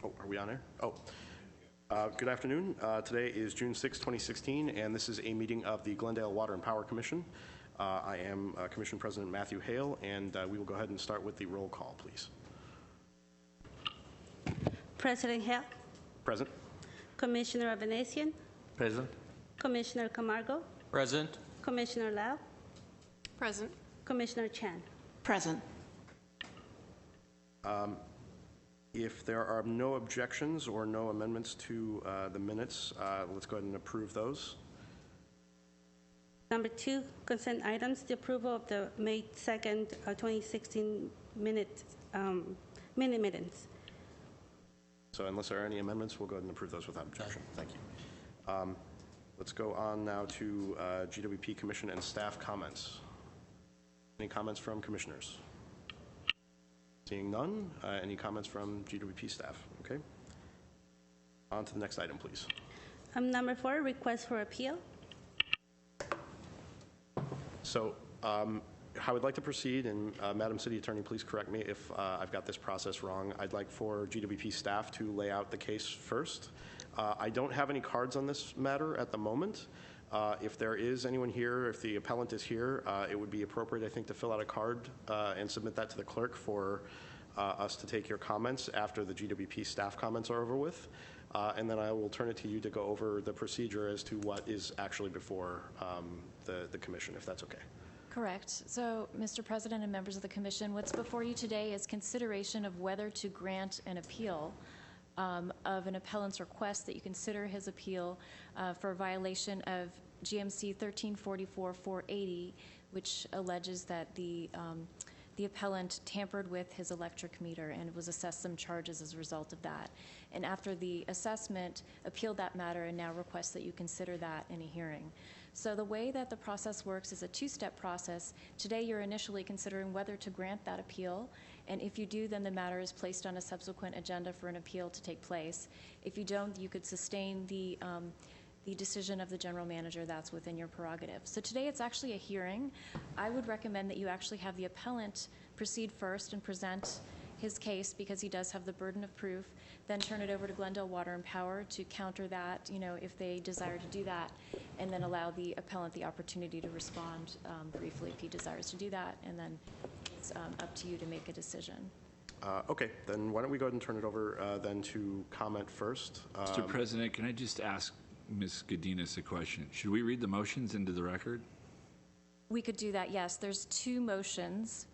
Oh, are we on air? Oh. Good afternoon. Today is June 6, 2016, and this is a meeting of the Glendale Water and Power Commission. I am Commission President Matthew Hale, and we will go ahead and start with the roll call, please. President Hale. Present. Commissioner Avanesian. Present. Commissioner Camargo. Present. Commissioner Lau. Present. Commissioner Chan. Present. If there are no objections or no amendments to the minutes, let's go ahead and approve those. Number 2, consent items, the approval of the May 2nd, 2016 minutes. So unless there are any amendments, we'll go ahead and approve those without objection. Thank you. Let's go on now to GWP Commission and staff comments. Any comments from commissioners? Seeing none, any comments from GWP staff? Okay. On to the next item, please. Number 4, request for appeal. So how I would like to proceed, and Madam City Attorney, please correct me if I've got this process wrong. I'd like for GWP staff to lay out the case first. I don't have any cards on this matter at the moment. If there is anyone here, if the appellant is here, it would be appropriate, I think, to fill out a card and submit that to the clerk for us to take your comments after the GWP staff comments are over with. And then I will turn it to you to go over the procedure as to what is actually before the commission, if that's okay. Correct. So, Mr. President and members of the Commission, what's before you today is consideration of whether to grant an appeal of an appellant's request that you consider his appeal for a violation of GMC 1344-480, which alleges that the appellant tampered with his electric meter and was assessed some charges as a result of that. And after the assessment, appealed that matter and now requests that you consider that in a hearing. So the way that the process works is a two-step process. Today you're initially considering whether to grant that appeal, and if you do, then the matter is placed on a subsequent agenda for an appeal to take place. If you don't, you could sustain the decision of the general manager. That's within your prerogative. So today it's actually a hearing. I would recommend that you actually have the appellant proceed first and present his case, because he does have the burden of proof, then turn it over to Glendale Water and Power to counter that, if they desire to do that, and then allow the appellant the opportunity to respond briefly if he desires to do that, and then it's up to you to make a decision. Okay, then why don't we go ahead and turn it over then to comment first. Mr. President, can I just ask Ms. Godinez a question? Should we read the motions into the record? We could do that, yes. There's 2 motions.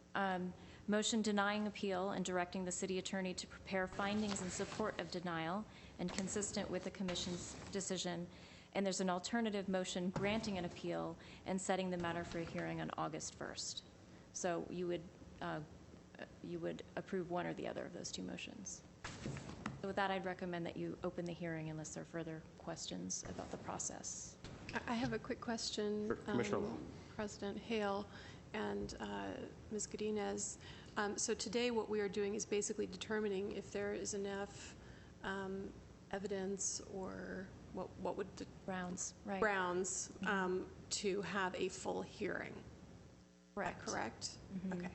Motion denying appeal and directing the city attorney to prepare findings in support of denial and consistent with the commission's decision. And there's an alternative motion granting an appeal and setting the matter for a hearing on August 1st. So you would approve one or the other of those 2 motions. So with that, I'd recommend that you open the hearing unless there are further questions about the process. I have a quick question, Sure. Commissioner Lowe. President Hale and Ms. Godinez. So today what we are doing is basically determining if there is enough evidence or what would the Grounds, right. grounds to have a full hearing. Correct. Correct? Mm-hmm. Okay.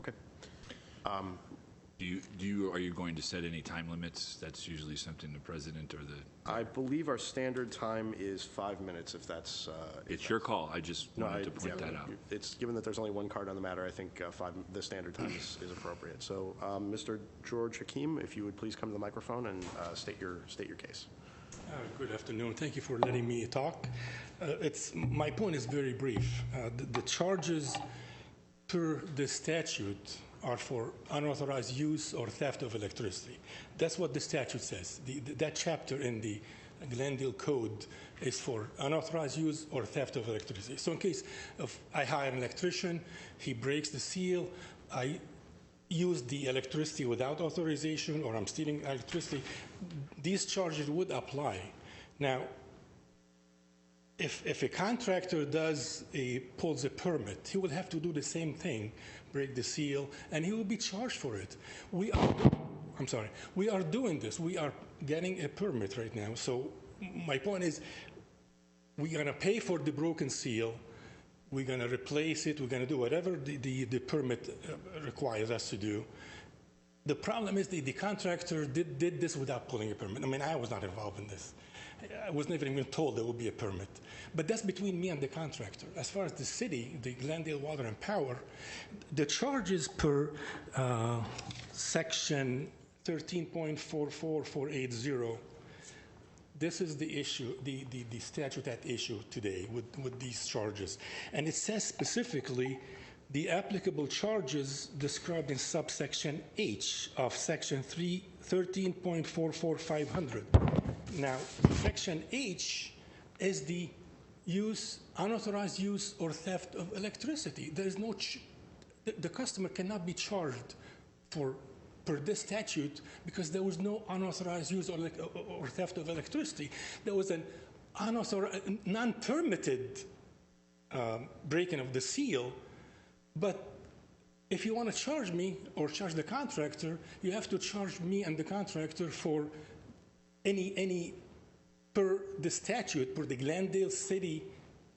Okay. Are you going to set any time limits? That's usually something the president or the... I believe our standard time is 5 minutes, if that's... It's your call. I just wanted to point that out. It's given that there's only one card on the matter, I think the standard time is appropriate. So, Mr. George Hakim, if you would please come to the microphone and state your case. Good afternoon. Thank you for letting me talk. My point is very brief. The charges per the statute are for unauthorized use or theft of electricity. That's what the statute says. That chapter in the Glendale Code is for unauthorized use or theft of electricity. So in case of I hire an electrician, he breaks the seal, I use the electricity without authorization, or I'm stealing electricity, these charges would apply. Now, if a contractor pulls a permit, he will have to do the same thing, break the seal, and he will be charged for it. We are doing this. We are getting a permit right now. So my point is, we're going to pay for the broken seal. We're going to replace it. We're going to do whatever the permit requires us to do. The problem is the contractor did this without pulling a permit. I mean, I was not involved in this. I was never even told there would be a permit. But that's between me and the contractor. As far as the city, the Glendale Water and Power, the charges per section 13.44480, this is the issue, the statute at issue today with these charges. And it says specifically the applicable charges described in subsection H of section 13.44500. Now, section H is the unauthorized use or theft of electricity. There is no, the customer cannot be charged per this statute because there was no unauthorized use or theft of electricity. There was an non-permitted breaking of the seal, but if you want to charge me or charge the contractor, you have to charge me and the contractor for any per the statute, per the Glendale City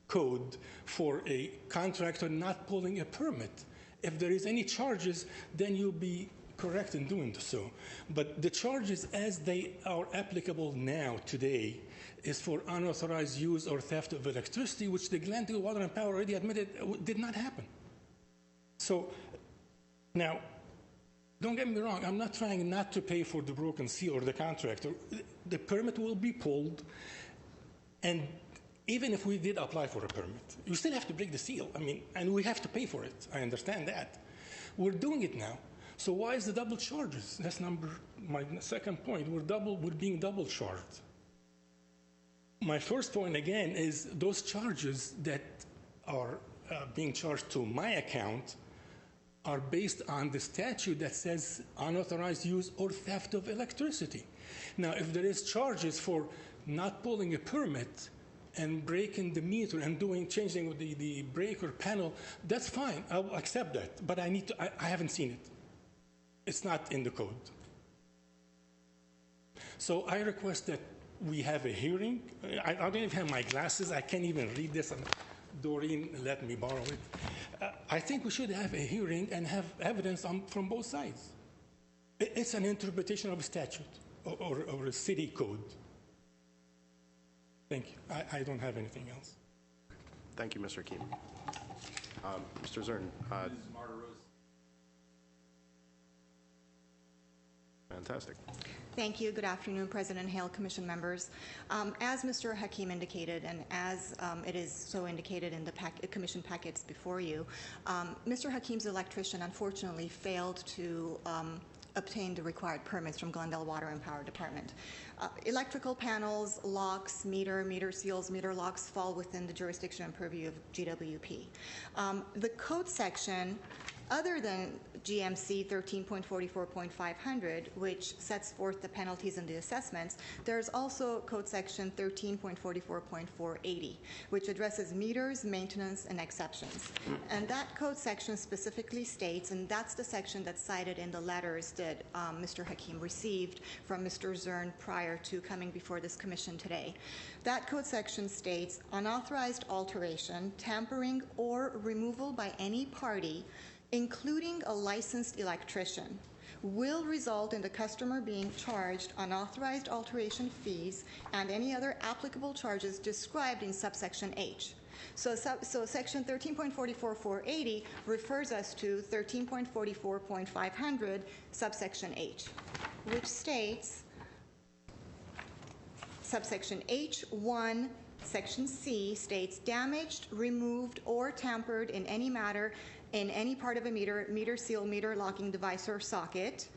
Code, for a contractor not pulling a permit. If there is any charges, then you'll be correct in doing so. But the charges as they are applicable now, today, is for unauthorized use or theft of electricity, which the Glendale Water and Power already admitted did not happen. So now, don't get me wrong, I'm not trying not to pay for the broken seal or the contractor. The permit will be pulled, and even if we did apply for a permit, you still have to break the seal. I mean, and we have to pay for it. I understand that. We're doing it now. So why is the double charges? That's my second point. We're being double charged. My first point, again, is those charges that are being charged to my account are based on the statute that says unauthorized use or theft of electricity. Now, if there is charges for not pulling a permit and breaking the meter and changing the breaker panel, that's fine. I'll accept that. But I haven't seen it. It's not in the code. So I request that we have a hearing. I don't even have my glasses. I can't even read this. Doreen let me borrow it. I think we should have a hearing and have evidence from both sides. It's an interpretation of a statute or a city code. Thank you. I don't have anything else. Thank you, Mr. Hakim. Mr. Zern. Fantastic. Thank you. Good afternoon, President Hale, Commission members. As Mr. Hakim indicated, and as it is so indicated in the Commission packets before you, Mr. Hakim's electrician unfortunately failed to obtain the required permits from Glendale Water and Power Department. Electrical panels, locks, meter seals, meter locks fall within the jurisdiction and purview of GWP. The code section, other than GMC 13.44.500, which sets forth the penalties and the assessments, there's also code section 13.44.480, which addresses meters, maintenance, and exceptions. And that code section specifically states, and that's the section that's cited in the letters that Mr. Hakim received from Mr. Zern prior to coming before this commission today. That code section states, unauthorized alteration, tampering, or removal by any party, including a licensed electrician, will result in the customer being charged unauthorized alteration fees and any other applicable charges described in subsection H. So section 13.44.480 refers us to 13.44.500 subsection H, which states, subsection H1, section C states, damaged, removed, or tampered in any matter in any part of a meter seal, meter locking device, or socket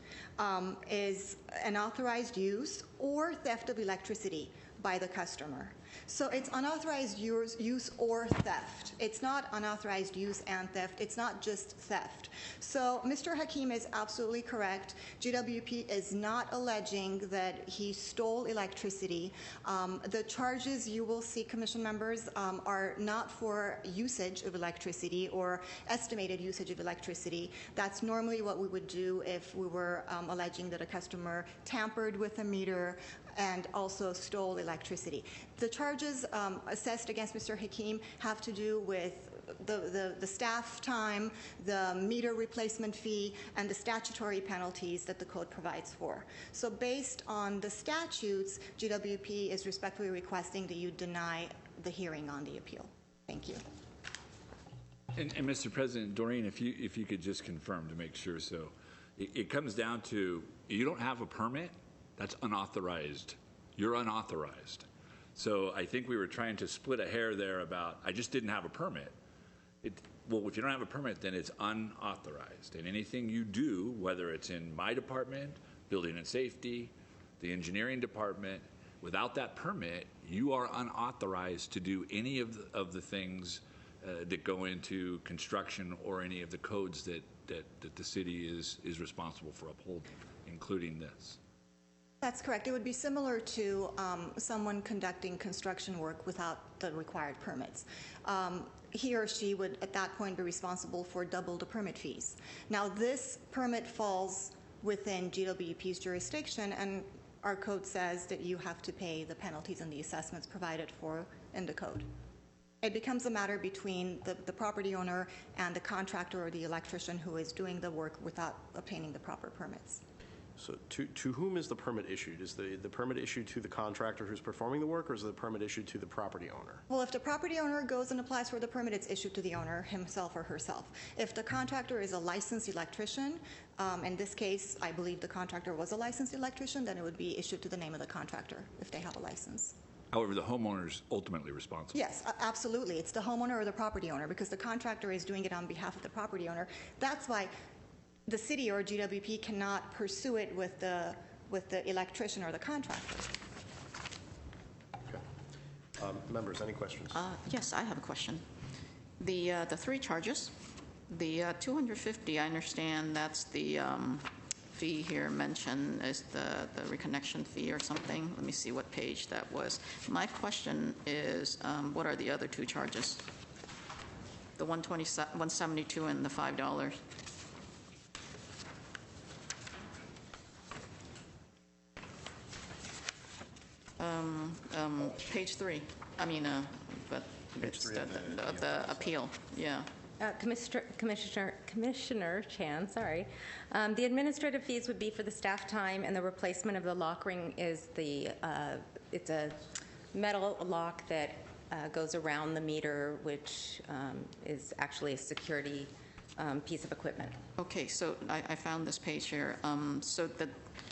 is unauthorized use or theft of electricity by the customer. So it's unauthorized use or theft. It's not unauthorized use and theft. It's not just theft. So Mr. Hakim is absolutely correct. GWP is not alleging that he stole electricity. The charges you will see, Commission members, are not for usage of electricity or estimated usage of electricity. That's normally what we would do if we were alleging that a customer tampered with a meter and also stole electricity. The charges assessed against Mr. Hakim have to do with the staff time, the meter replacement fee, and the statutory penalties that the code provides for. So based on the statutes, GWP is respectfully requesting that you deny the hearing on the appeal. Thank you. And Mr. President, Doreen, if you could just confirm to make sure. So it comes down to, you don't have a permit, that's unauthorized. You're unauthorized. So I think we were trying to split a hair there about, I just didn't have a permit. Well, if you don't have a permit, then it's unauthorized. And anything you do, whether it's in my department, building and safety, the engineering department, without that permit, you are unauthorized to do any of the things that go into construction or any of the codes that the city is responsible for upholding, including this. That's correct. It would be similar to someone conducting construction work without the required permits. He or she would, at that point, be responsible for double the permit fees. Now, this permit falls within GWP's jurisdiction, and our code says that you have to pay the penalties and the assessments provided for in the code. It becomes a matter between the property owner and the contractor or the electrician who is doing the work without obtaining the proper permits. So to whom is the permit issued? Is the permit issued to the contractor who's performing the work, or is the permit issued to the property owner? Well, if the property owner goes and applies for the permit, it's issued to the owner himself or herself. If the contractor is a licensed electrician, in this case, I believe the contractor was a licensed electrician, then it would be issued to the name of the contractor if they have a license. However, the homeowner is ultimately responsible. Yes, absolutely. It's the homeowner or the property owner, because the contractor is doing it on behalf of the property owner. That's why the city or GWP cannot pursue it with the electrician or the contractor. Okay. Members, any questions? Yes, I have a question. The three charges, the 250, I understand that's the fee here mentioned is the reconnection fee or something. Let me see what page that was. My question is, what are the other two charges? The 172 and the $5. Page 3. I mean, but Page 3 of the appeal. Yeah. Commissioner Chan, sorry. The administrative fees would be for the staff time, and the replacement of the lock ring is it's a metal lock that goes around the meter, which is actually a security piece of equipment. Okay, so I found this page here. So the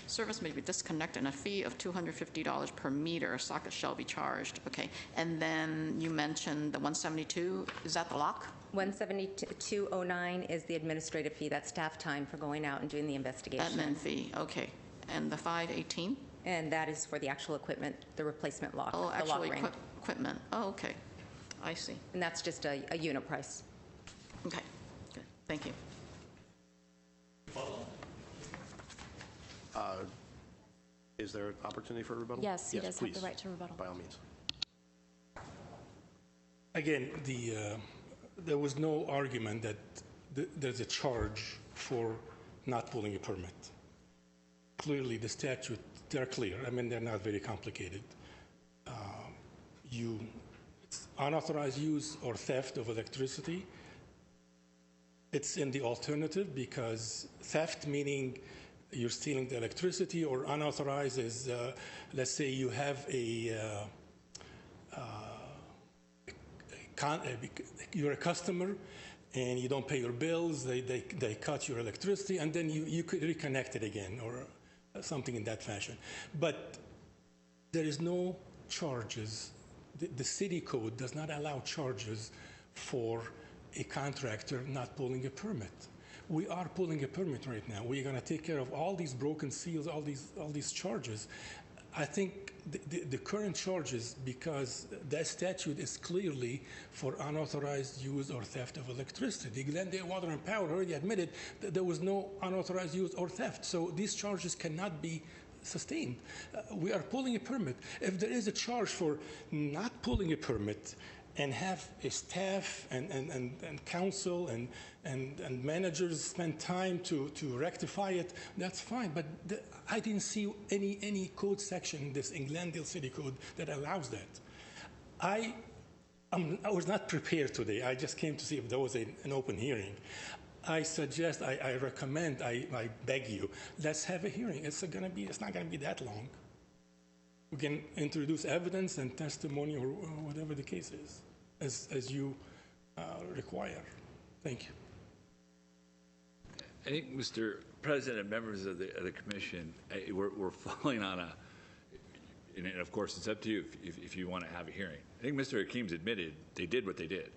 service may be disconnected and a fee of $250 per meter. A socket shall be charged. Okay, and then you mentioned the 172. Is that the lock? 172.09 is the administrative fee. That's staff time for going out and doing the investigation. Admin fee. Okay, and the 518. And that is for the actual equipment, the replacement lock. Oh, the actual lock ring. equipment. Oh, okay. I see. And that's just a unit price. Okay, good. Thank you. Is there an opportunity for rebuttal? Yes, he does have please. the right to rebuttal. By all means. Again, there was no argument that there's a charge for not pulling a permit. Clearly, the statute, they're clear. I mean, they're not very complicated. It's unauthorized use or theft of electricity. It's in the alternative, because theft meaning you're stealing the electricity, or unauthorized is, let's say you have you're a customer and you don't pay your bills, they cut your electricity, and then you could reconnect it again, or something in that fashion. But there is no charges. The city code does not allow charges for a contractor not pulling a permit. We are pulling a permit right now. We're going to take care of all these broken seals, all these charges. I think the current charges, because that statute is clearly for unauthorized use or theft of electricity. Glendale Water and Power already admitted that there was no unauthorized use or theft, so these charges cannot be sustained. We are pulling a permit. If there is a charge for not pulling a permit, and have a staff and council and managers spend time to rectify it, that's fine. But I didn't see any code section in this Glendale City Code that allows that. I I was not prepared today. I just came to see if there was an open hearing. I suggest, I recommend, I beg you, let's have a hearing. It's not going to be that long. We can introduce evidence and testimony or whatever the case is, as you require. Thank you. I think, Mr. President, members of the commission, we're falling on a, and of course it's up to you if you want to have a hearing. I think Mr. Hakim's admitted they did what they did.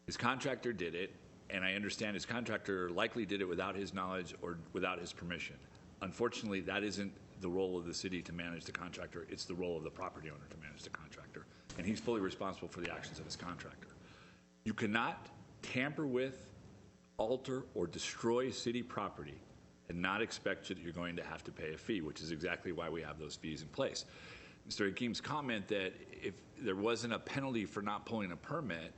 His contractor did it, and I understand his contractor likely did it without his knowledge or without his permission. Unfortunately, that isn't the role of the city to manage the contractor. It's the role of the property owner to manage the contractor, and he's fully responsible for the actions of his contractor. You cannot tamper with, alter, or destroy city property and not expect that you're going to have to pay a fee, which is exactly why we have those fees in place. Mr. Hakim's comment that if there wasn't a penalty for not pulling a permit,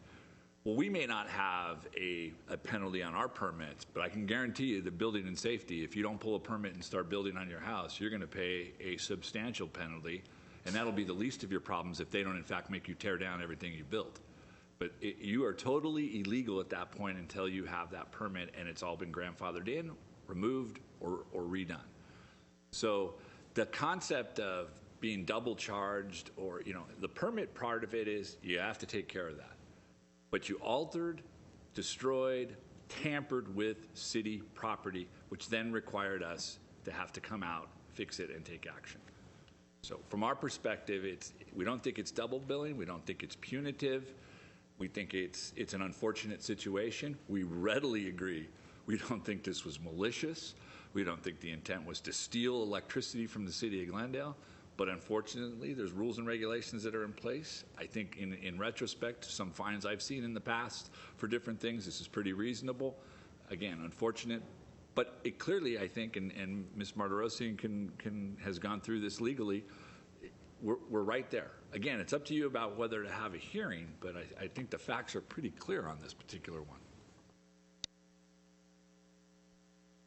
well, we may not have a penalty on our permits, but I can guarantee you that building and safety, if you don't pull a permit and start building on your house, you're going to pay a substantial penalty, and that'll be the least of your problems if they don't, in fact, make you tear down everything you built. But you are totally illegal at that point until you have that permit and it's all been grandfathered in, removed, or redone. So the concept of being double charged, or, the permit part of it is you have to take care of that. But you altered, destroyed, tampered with city property, which then required us to have to come out, fix it, and take action. So from our perspective, we don't think it's double billing. We don't think it's punitive. We think it's an unfortunate situation. We readily agree. We don't think this was malicious. We don't think the intent was to steal electricity from the city of Glendale. But unfortunately, there's rules and regulations that are in place. I think in retrospect, some fines I've seen in the past for different things, this is pretty reasonable. Again, unfortunate. But it clearly, I think, and Ms. Martirosian has gone through this legally, we're right there. Again, it's up to you about whether to have a hearing, but I think the facts are pretty clear on this particular one.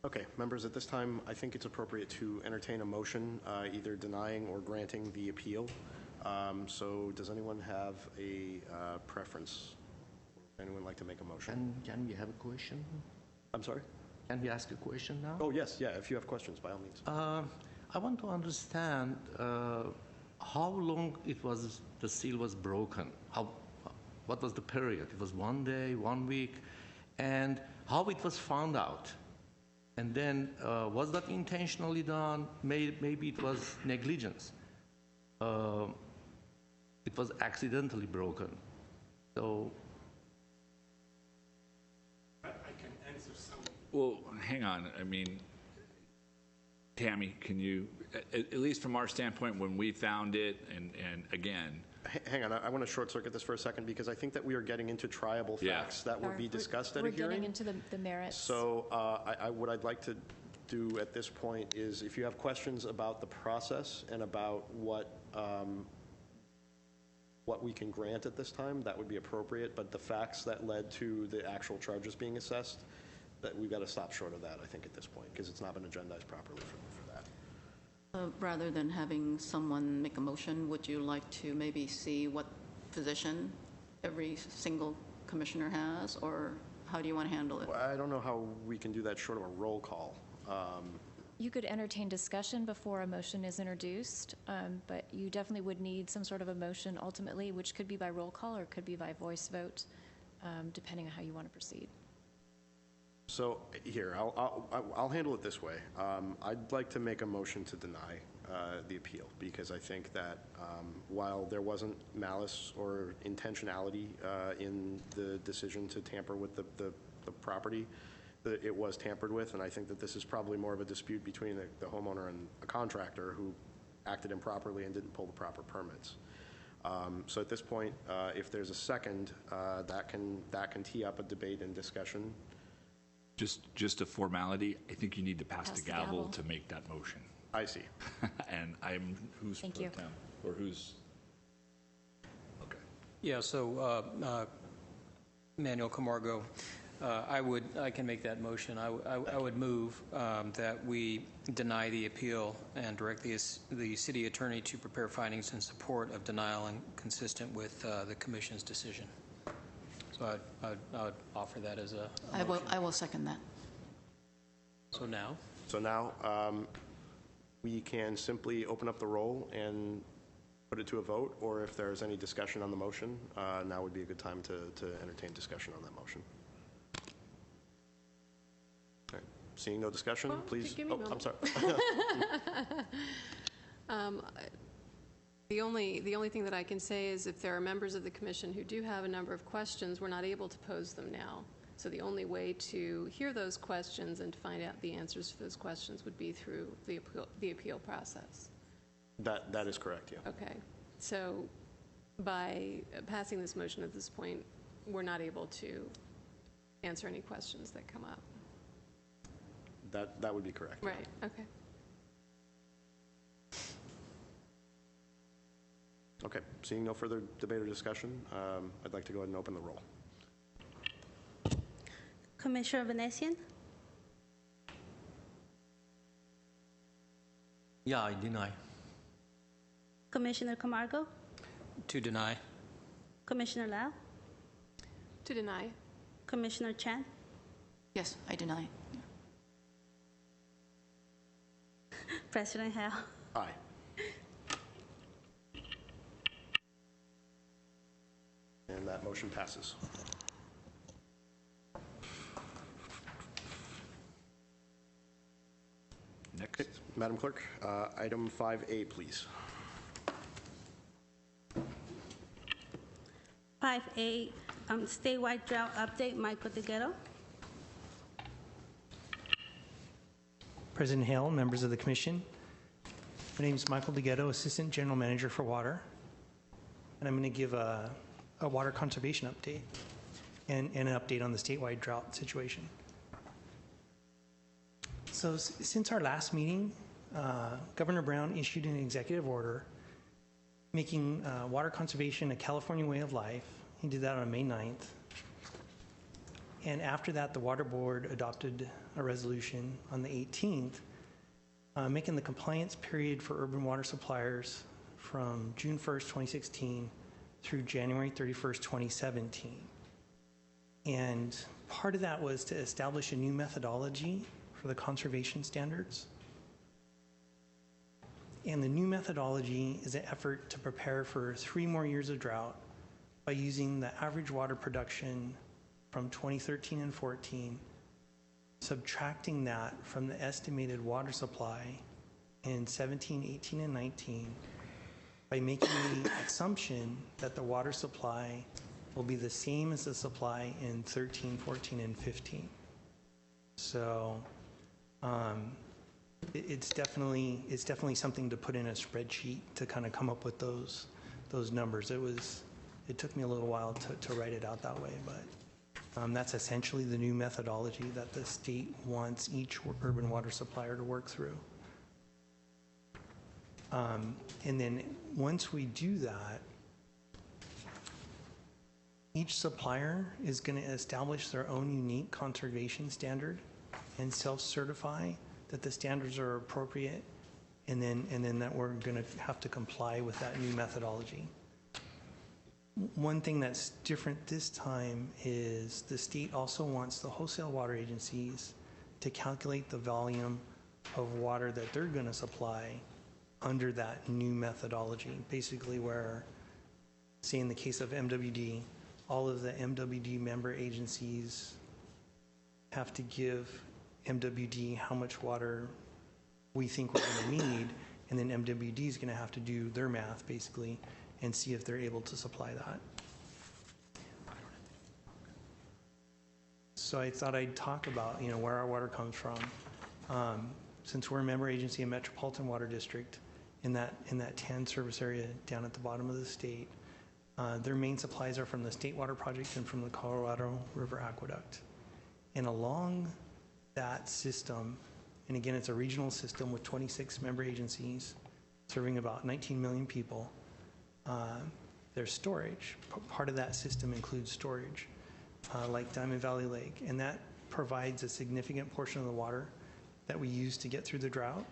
Okay, members, at this time, I think it's appropriate to entertain a motion either denying or granting the appeal. So does anyone have a preference? Anyone like to make a motion? Can we have a question? I'm sorry? Can we ask a question now? Oh, yes, yeah, if you have questions, by all means. I want to understand how long the seal was broken. What was the period? It was 1 day, 1 week, and how it was found out. And then, was that intentionally done? Maybe it was negligence. It was accidentally broken. So, I can answer some. Well, hang on. I mean, Tammy, can you, at least from our standpoint, when we found it, and again, Hang on, I want to short circuit this for a second because I think that we are getting into triable facts that would be discussed at a hearing. We're getting into the merits. So what I'd like to do at this point is if you have questions about the process and about what we can grant at this time, that would be appropriate. But the facts that led to the actual charges being assessed, that we've got to stop short of that, I think, at this point, because it's not been agendized properly for that. Rather than having someone make a motion, would you like to maybe see what position every single commissioner has, or how do you want to handle it? Well, I don't know how we can do that short of a roll call. You could entertain discussion before a motion is introduced, but you definitely would need some sort of a motion ultimately, which could be by roll call or could be by voice vote, depending on how you want to proceed. So here, I'll handle it this way. I'd like to make a motion to deny the appeal because I think that while there wasn't malice or intentionality in the decision to tamper with the property, that it was tampered with, and I think that this is probably more of a dispute between the homeowner and a contractor who acted improperly and didn't pull the proper permits. So at this point, if there's a second, that can tee up a debate and discussion. just a formality. I think you need to pass the gavel to make that motion. I see. And who's Thank pro you. tem? Or who's? Okay. Yeah, so Manuel Camargo. I can make that motion. I would move that we deny the appeal and direct the city attorney to prepare findings in support of denial and consistent with the commission's decision. So I would offer that as a motion. I will second that. So now? So now we can simply open up the roll and put it to a vote, or if there's any discussion on the motion, now would be a good time to entertain discussion on that motion. All right. Seeing no discussion, Well, please. give me a I'm sorry. The only thing that I can say is if there are members of the commission who do have a number of questions, we're not able to pose them now. So the only way to hear those questions and to find out the answers to those questions would be through the appeal process. That is correct, yeah. Okay. So by passing this motion at this point, we're not able to answer any questions that come up. That would be correct. Right. Okay. Okay. Seeing no further debate or discussion, I'd like to go ahead and open the roll. Commissioner Venetian, Yeah, I deny. Commissioner Camargo, To deny. Commissioner Lau, To deny. Commissioner Chan, Yes, I deny. President Hale. Aye. And that motion passes. Next. Madam Clerk, item 5A, please. 5A, statewide drought update, Michael DeGhetto. President Hale, members of the Commission. My name is Michael DeGhetto, Assistant General Manager for Water. And I'm going to give a water conservation update and an update on the statewide drought situation. So since our last meeting, Governor Brown issued an executive order making water conservation a California way of life. He did that on May 9th. And after that, the Water Board adopted a resolution on the 18th, making the compliance period for urban water suppliers from June 1st, 2016 through January 31st, 2017. And part of that was to establish a new methodology for the conservation standards. And the new methodology is an effort to prepare for 3 more years of drought by using the average water production from 2013 and 14, subtracting that from the estimated water supply in 17, 18, and 19 by making the assumption that the water supply will be the same as the supply in 13, 14, and 15. So it's definitely something to put in a spreadsheet to kind of come up with those numbers. It took me a little while to write it out that way, but that's essentially the new methodology that the state wants each urban water supplier to work through. And then once we do that, each supplier is going to establish their own unique conservation standard and self-certify that the standards are appropriate, and then that we're going to have to comply with that new methodology. One thing that's different this time is the state also wants the wholesale water agencies to calculate the volume of water that they're going to supply under that new methodology. Basically where, say in the case of MWD, all of the MWD member agencies have to give MWD how much water we think we're going to need, and then MWD is going to have to do their math basically and see if they're able to supply that. So I thought I'd talk about where our water comes from. Since we're a member agency in Metropolitan Water District, in that 10 service area down at the bottom of the state, their main supplies are from the State Water Project and from the Colorado River Aqueduct. And along that system, and again, it's a regional system with 26 member agencies serving about 19 million people, there's storage. Part of that system includes storage. like Diamond Valley Lake, and that provides a significant portion of the water that we use to get through the drought.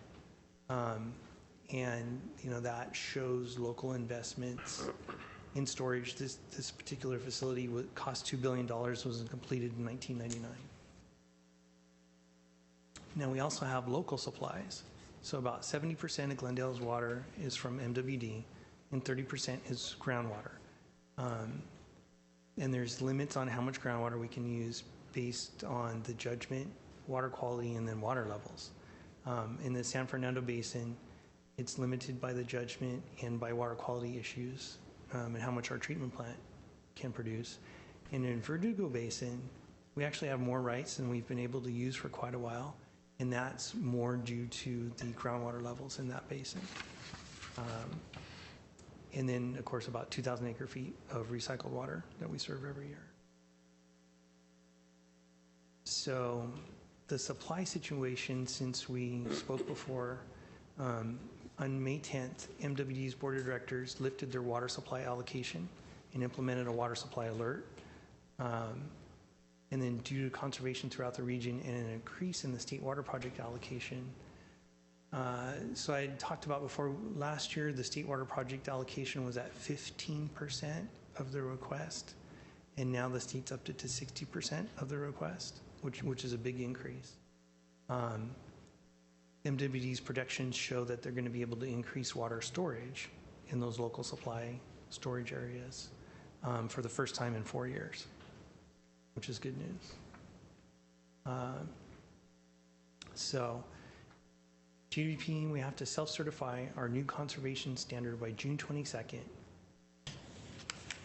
And that shows local investments in storage. This particular facility cost $2 billion, was completed in 1999. Now we also have local supplies. So about 70% of Glendale's water is from MWD, and 30% is groundwater. And there's limits on how much groundwater we can use based on the judgment, water quality, and then water levels. In the San Fernando Basin, it's limited by the judgment and by water quality issues, and how much our treatment plant can produce. And in Verdugo Basin, we actually have more rights than we've been able to use for quite a while, and that's more due to the groundwater levels in that basin. And then, of course, about 2,000 acre-feet of recycled water that we serve every year. So the supply situation, since we spoke before, on May 10th, MWD's board of directors lifted their water supply allocation and implemented a water supply alert. And then due to conservation throughout the region and an increase in the state water project allocation, so I had talked about before, last year the state water project allocation was at 15% of the request, and now the state's upped it to 60% of the request, which is a big increase. MWD's projections show that they're going to be able to increase water storage in those local supply storage areas for the first time in 4 years, which is good news. So GWP, we have to self-certify our new conservation standard by June 22nd,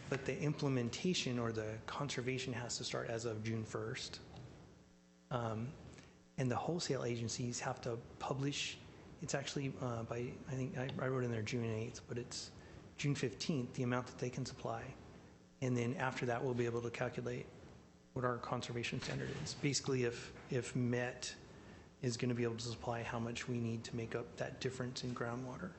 but the implementation or the conservation has to start as of June 1st. And the wholesale agencies have to publish, it's actually by, I think I wrote in there June 8th, but it's June 15th, the amount that they can supply. And then after that, we'll be able to calculate what our conservation standard is. Basically, if Met is going to be able to supply how much we need to make up that difference in groundwater.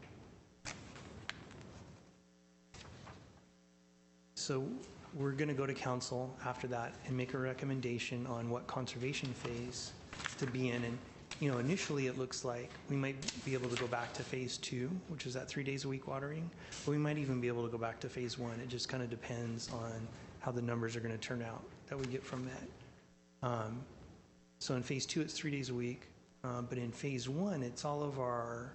So we're going to go to council after that and make a recommendation on what conservation phase to be in. And initially it looks like we might be able to go back to phase 2, which is that 3 days a week watering, but we might even be able to go back to phase 1. It just kind of depends on how the numbers are going to turn out that we get from that. So in phase 2 it's 3 days a week, but in phase 1 it's all of our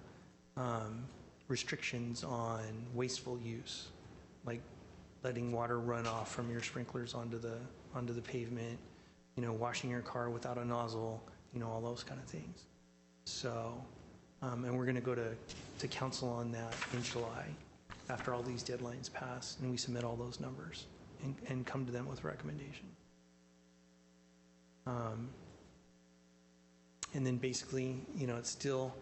restrictions on wasteful use, like letting water run off from your sprinklers onto the pavement, washing your car without a nozzle, all those kind of things. So, and we're going to go to council on that in July after all these deadlines pass, and we submit all those numbers and come to them with a recommendation. And then basically, it's still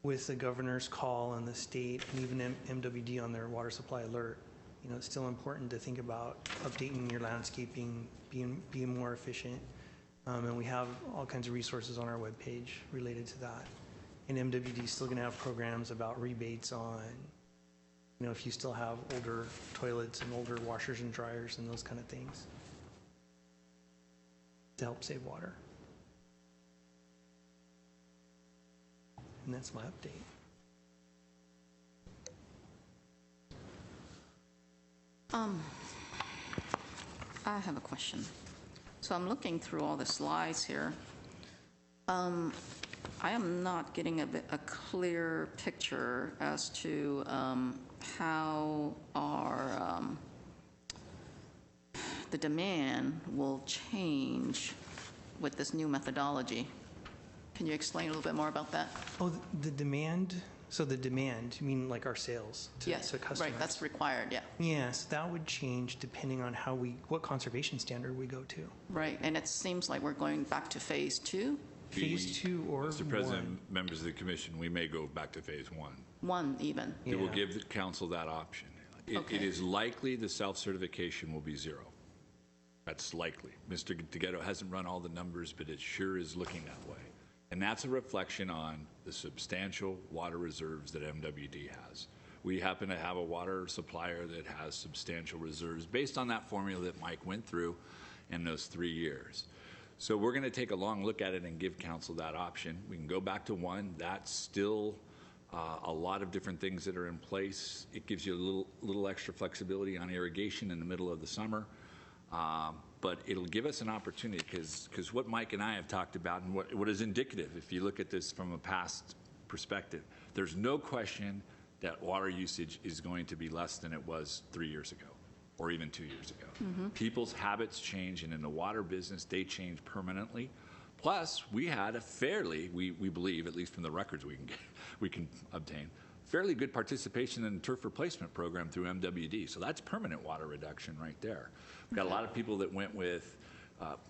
with the governor's call and the state and even MWD on their water supply alert, it's still important to think about updating your landscaping, being more efficient. And we have all kinds of resources on our webpage related to that. And MWD is still going to have programs about rebates on, if you still have older toilets and older washers and dryers and those kind of things to help save water. And that's my update. I have a question. So I'm looking through all the slides here. I am not getting a clear picture as to how the demand will change with this new methodology. Can you explain a little bit more about that? Oh, the demand. So the demand, you mean like our sales to customers? Right, that's required, yeah. Yes, that would change depending on what conservation standard we go to. Right, and it seems like we're going back to phase 2? Phase 2 or Mr. President, 1. members of the commission, we may go back to phase 1. 1 even? It will give the council that option. It is likely the self-certification will be 0. That's likely. Mr. DeGhetto hasn't run all the numbers, but it sure is looking that way. And that's a reflection on the substantial water reserves that MWD has. We happen to have a water supplier that has substantial reserves based on that formula that Mike went through. in those 3 years. So we're going to take a long look at it and give council that option. We can go back to 1. That's still a lot of different things that are in place. It gives you a little extra flexibility on irrigation in the middle of the summer. But it'll give us an opportunity because what Mike and I have talked about and what is indicative, if you look at this from a past perspective, there's no question that water usage is going to be less than it was 3 years ago or even 2 years ago. People's habits change, and in the water business, they change permanently. Plus, we had a fairly, we believe, at least from the records we can obtain, fairly good participation in the turf replacement program through MWD. So that's permanent water reduction right there. We've got a lot of people that went with,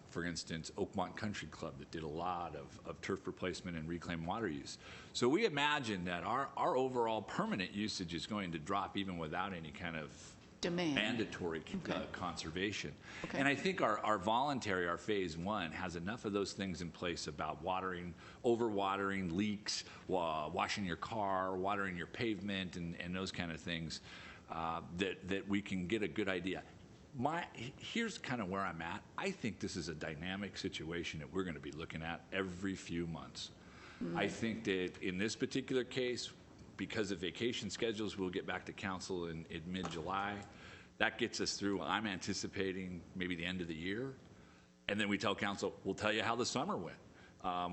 for instance, Oakmont Country Club that did a lot of turf replacement and reclaimed water use. So we imagine that our overall permanent usage is going to drop even without any kind of mandatory conservation. And I think our voluntary, our phase 1, has enough of those things in place about watering, overwatering, leaks, washing your car, watering your pavement, and those kind of things that we can get a good idea. Here's kind of where I'm at. I think this is a dynamic situation that we're going to be looking at every few months. I think that in this particular case, because of vacation schedules, we'll get back to council in mid-July. That gets us through, I'm anticipating, maybe the end of the year. And then we tell council, we'll tell you how the summer went.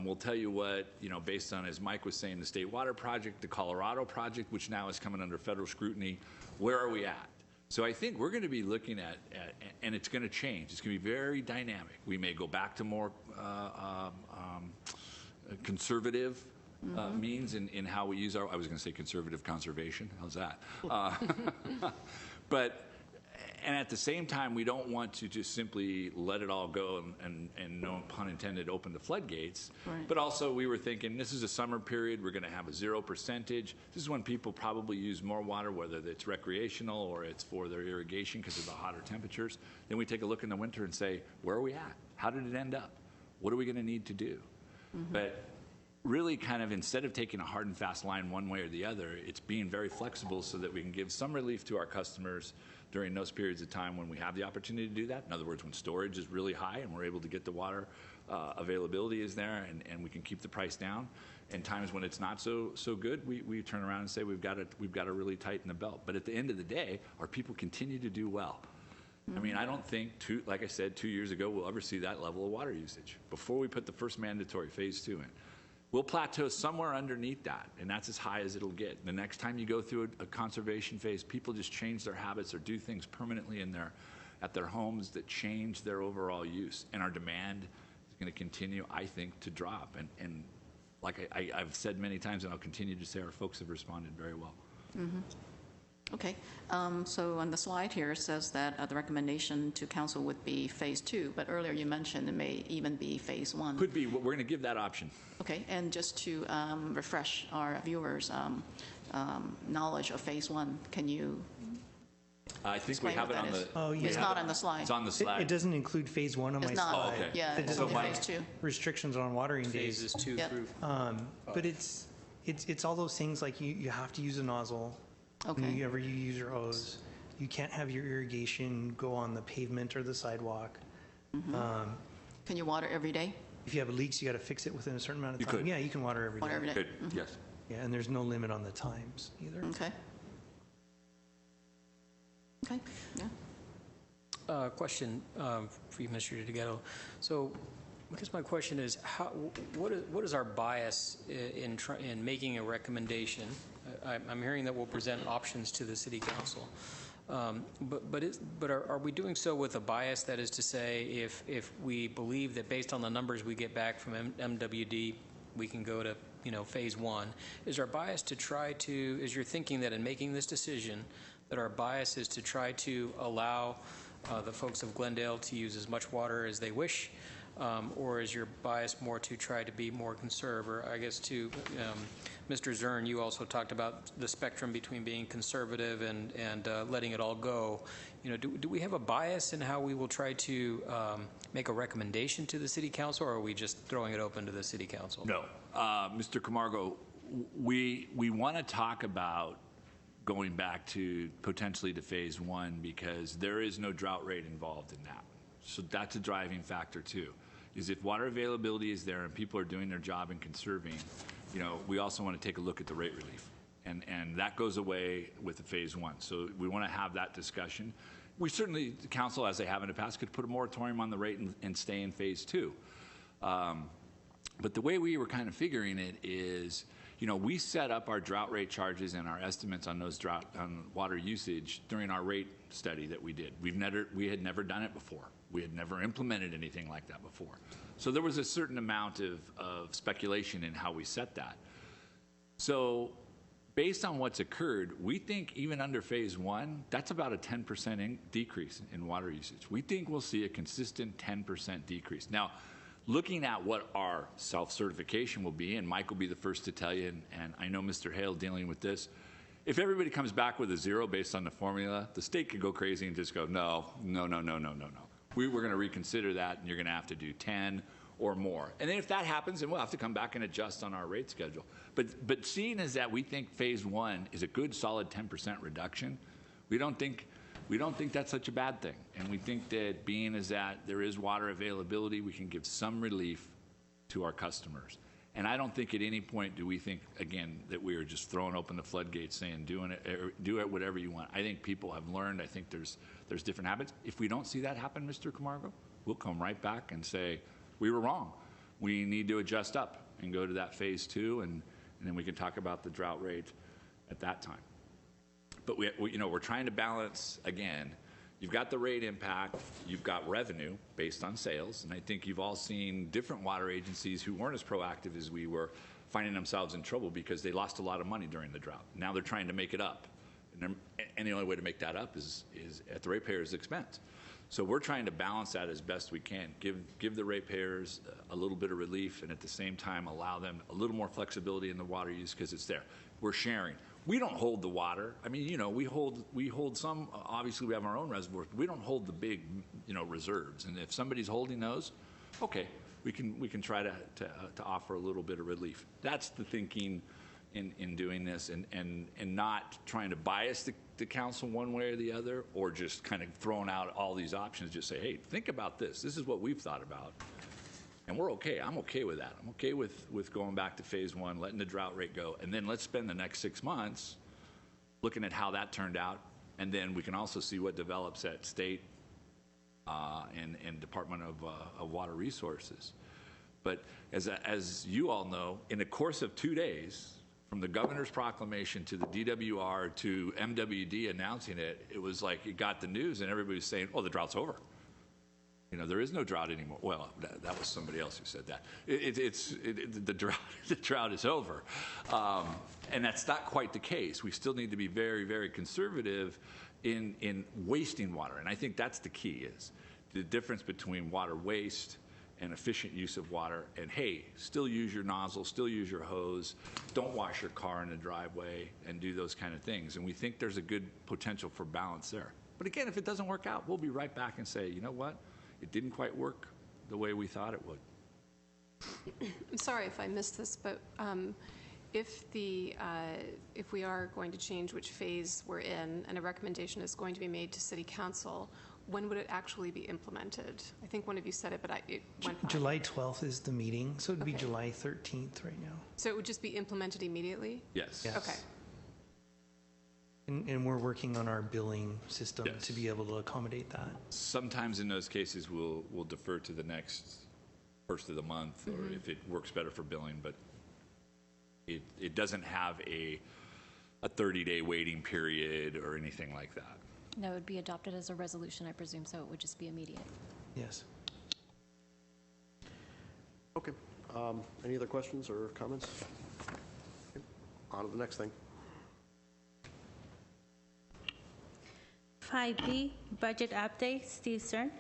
We'll tell you what, based on, as Mike was saying, the State Water Project, the Colorado Project, which now is coming under federal scrutiny, where are we at? So I think we're going to be looking at and it's going to change. It's going to be very dynamic. We may go back to more conservative means in how we use I was going to say conservative conservation. How's that? And at the same time, we don't want to just simply let it all go and no pun intended, open the floodgates. Right. But also we were thinking this is a summer period. We're going to have a 0%. This is when people probably use more water, whether it's recreational or it's for their irrigation because of the hotter temperatures. Then we take a look in the winter and say, where are we at? How did it end up? What are we going to need to do? But really kind of instead of taking a hard and fast line one way or the other, it's being very flexible so that we can give some relief to our customers during those periods of time when we have the opportunity to do that. In other words, when storage is really high and we're able to get the water availability is there and we can keep the price down. And times when it's not so good, we turn around and say we've got to really tighten the belt. But at the end of the day, our people continue to do well. I mean, I don't think, like I said, 2 years ago, we'll ever see that level of water usage before we put the first mandatory phase 2 in. We'll plateau somewhere underneath that, and that's as high as it'll get. The next time you go through a conservation phase, people just change their habits or do things permanently at their homes that change their overall use. And our demand is going to continue, I think, to drop. And like I've said many times, and I'll continue to say, our folks have responded very well. Okay, so on the slide here it says that the recommendation to council would be phase 2, but earlier you mentioned it may even be phase 1. Could be. We're going to give that option. Okay, and just to refresh our viewers' knowledge of phase 1, can you I think we have it on the... Oh, yeah. It's not on the slide. It's on the slide. It doesn't include phase 1 on my It's not. slide. Oh, okay. Yeah, It it's doesn't only have phase 2. restrictions on watering days. Phases 2 Yep. through. But it's all those things like you have to use a nozzle. Okay. Whenever you use your hose, you can't have your irrigation go on the pavement or the sidewalk. Can you water every day? If you have leaks, you got to fix it within a certain amount of You time. could. Yeah, you can water every day. Water every day? Good, yes. Yeah, and there's no limit on the times either. Okay. Okay, yeah. Question for you, Mr. DeGhetto. So I guess my question is, what is our bias in making a recommendation? I'm hearing that we'll present options to the City Council. But are we doing so with a bias, that is to say, if we believe that based on the numbers we get back from MWD, we can go to phase 1? Is our bias to try to, is your thinking that in making this decision, that our bias is to try to allow the folks of Glendale to use as much water as they wish, or is your bias more to try to be more conservative? Or I guess to Mr. Zern, you also talked about the spectrum between being conservative and letting it all go. Do we have a bias in how we will try to make a recommendation to the City Council, or are we just throwing it open to the City Council? No. Mr. Camargo, we want to talk about going back to potentially to phase 1 because there is no drought rate involved in that. So that's a driving factor too, is if water availability is there and people are doing their job and conserving, we also want to take a look at the rate relief. And that goes away with the phase one. So we want to have that discussion. We certainly, the council, as they have in the past, could put a moratorium on the rate and stay in phase two. But the way we were kind of figuring it is, we set up our drought rate charges and our estimates on those on water usage during our rate study that we did. We had never done it before. We had never implemented anything like that before. So there was a certain amount of speculation in how we set that. So based on what's occurred, we think even under phase one, that's about a 10% decrease in water usage. We think we'll see a consistent 10% decrease. Now, looking at what our self-certification will be, and Mike will be the first to tell you, and I know Mr. Hale dealing with this, if everybody comes back with a 0 based on the formula, the state could go crazy and just go, no. We're going to reconsider that, and you're going to have to do 10 or more. And then if that happens, then we'll have to come back and adjust on our rate schedule. But seeing as that we think phase one is a good solid 10% reduction, we don't think that's such a bad thing. And we think that being as that there is water availability, we can give some relief to our customers. And I don't think at any point do we think, again, that we are just throwing open the floodgates saying do it whatever you want. I think people have learned. I think there's different habits. If we don't see that happen, Mr. Camargo, we'll come right back and say, we were wrong. We need to adjust up and go to that phase two, and then we can talk about the drought rate at that time. But we're trying to balance, again, you've got the rate impact, you've got revenue based on sales, and I think you've all seen different water agencies who weren't as proactive as we were finding themselves in trouble because they lost a lot of money during the drought. Now they're trying to make it up. And the only way to make that up is at the ratepayers' expense. So we're trying to balance that as best we can, give the ratepayers a little bit of relief, and at the same time allow them a little more flexibility in the water use because it's there. We're sharing. We don't hold the water. I mean, we hold some. Obviously, we have our own reservoirs, but we don't hold the big, reserves. And if somebody's holding those, okay, we can try to offer a little bit of relief. That's the thinking in doing this, and not trying to bias the council one way or the other, or just kind of throwing out all these options. Just say, hey, think about this. This is what we've thought about. And we're okay. I'm okay with that. I'm okay with going back to phase one, letting the drought rate go, and then let's spend the next 6 months looking at how that turned out, and then we can also see what develops at state and Department of Water Resources. But as you all know, in the course of 2 days, from the governor's proclamation to the DWR to MWD announcing it, it was like it got the news and everybody was saying, oh, the drought's over. There is no drought anymore. Well, that was somebody else who said that. The drought is over. And that's not quite the case. We still need to be very, very conservative in wasting water. And I think that's the key, is the difference between water waste and efficient use of water. And hey, still use your nozzle, still use your hose. Don't wash your car in the driveway and do those kind of things. And we think there's a good potential for balance there. But again, if it doesn't work out, we'll be right back and say, you know what? It didn't quite work the way we thought it would. I'm sorry if I missed this, but if we are going to change which phase we're in, and a recommendation is going to be made to City Council, when would it actually be implemented? I think one of you said it, but it went by. July 12th is the meeting, so it would be July 13th right now. So it would just be implemented immediately? Yes. Okay. And we're working on our billing system to be able to accommodate that. Sometimes in those cases, we'll defer to the next first of the month, or if it works better for billing, but it doesn't have a 30-day waiting period or anything like that. No, it would be adopted as a resolution, I presume, so it would just be immediate. Yes. Okay. Any other questions or comments? Okay. On to the next thing. 5B, budget update. Steve Stern.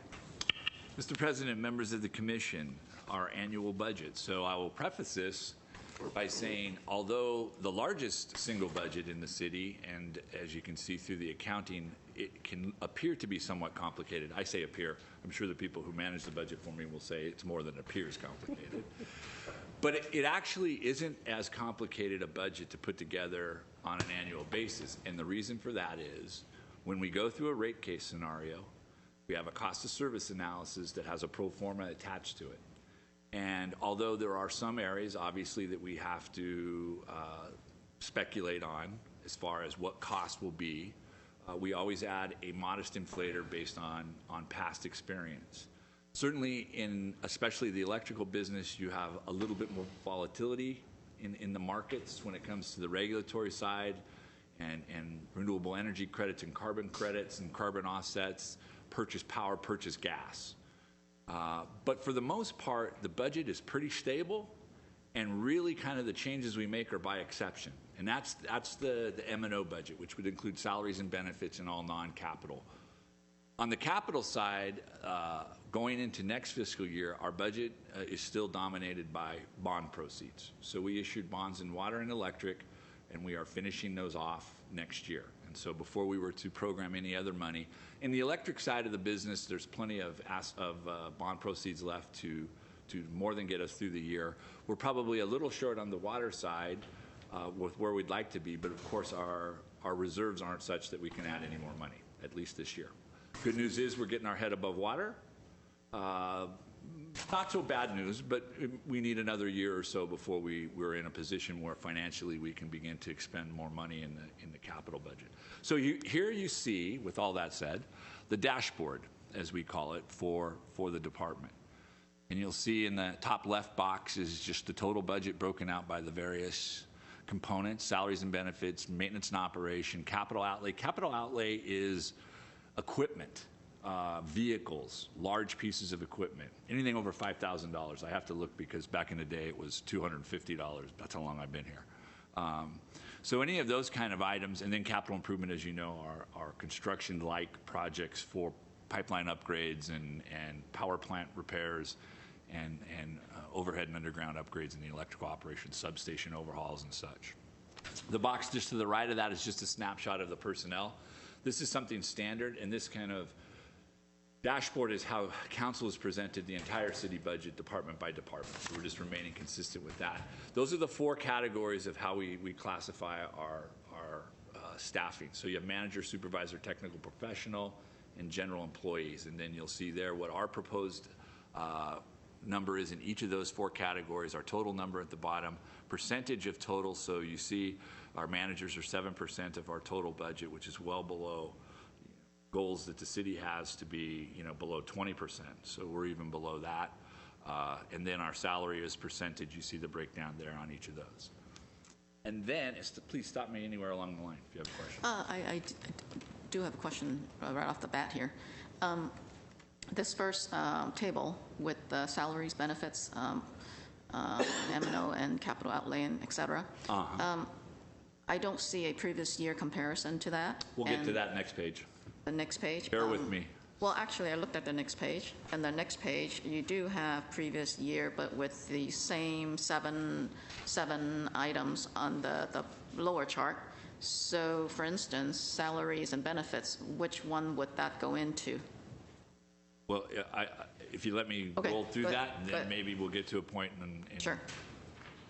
Mr. President, members of the commission, our annual budget. So I will preface this by saying, although the largest single budget in the city, and as you can see through the accounting, it can appear to be somewhat complicated. I say appear. I'm sure the people who manage the budget for me will say it's more than appears complicated. But it actually isn't as complicated a budget to put together on an annual basis. And the reason for that is, when we go through a rate case scenario, We have a cost of service analysis that has a pro forma attached to it. And although there are some areas, obviously, that we have to speculate on as far as what cost will be, we always add a modest inflator based on past experience. Certainly, especially the electrical business, you have a little bit more volatility in the markets when it comes to the regulatory side and renewable energy credits and carbon offsets, purchase power, purchase gas. But for the most part, the budget is pretty stable, and really kind of the changes we make are by exception. And that's the M&O budget, which would include salaries and benefits and all non-capital. On the capital side, going into next fiscal year, our budget is still dominated by bond proceeds. So we issued bonds in water and electric, and we are finishing those off next year. And so before we were to program any other money, in the electric side of the business, there's plenty of bond proceeds left to more than get us through the year. We're probably a little short on the water side with where we'd like to be, but of course our reserves aren't such that we can add any more money, at least this year. Good news is we're getting our head above water. Not so bad news, but we need another year or so before we're in a position where financially we can begin to expend more money in the capital budget. So here you see, with all that said, the dashboard, as we call it, for the department. And you'll see in the top left box is just the total budget broken out by the various components: salaries and benefits, maintenance and operation, capital outlay. Capital outlay is equipment. Vehicles, large pieces of equipment, anything over $5,000. I have to look because back in the day it was $250. That's how long I've been here. So any of those kind of items, and then capital improvement, as you know, are construction-like projects for pipeline upgrades and power plant repairs and overhead and underground upgrades in the electrical operations, substation overhauls and such. The box just to the right of that is just a snapshot of the personnel. This is something standard, and this kind of dashboard is how council has presented the entire city budget department by department. So we're just remaining consistent with that. Those are the four categories of how we classify our staffing. So you have manager, supervisor, technical professional, and general employees. And then you'll see there what our proposed number is in each of those four categories, our total number at the bottom, percentage of total. So you see our managers are 7% of our total budget, which is well below goals that the city has to be, below 20%. So we're even below that. And then our salary is percentage. You see the breakdown there on each of those. And then, please stop me anywhere along the line if you have a question. I do have a question right off the bat here. This first table with the salaries, benefits, M&O, and capital outlay, and et cetera. I don't see a previous year comparison to that. We'll get to that next page. The next page? Bear with me. Well, actually, I looked at the next page, and the next page, you do have previous year, but with the same seven items on the lower chart. So, for instance, salaries and benefits, which one would that go into? Well, if you let me roll through that, and then maybe we'll get to a point in Sure.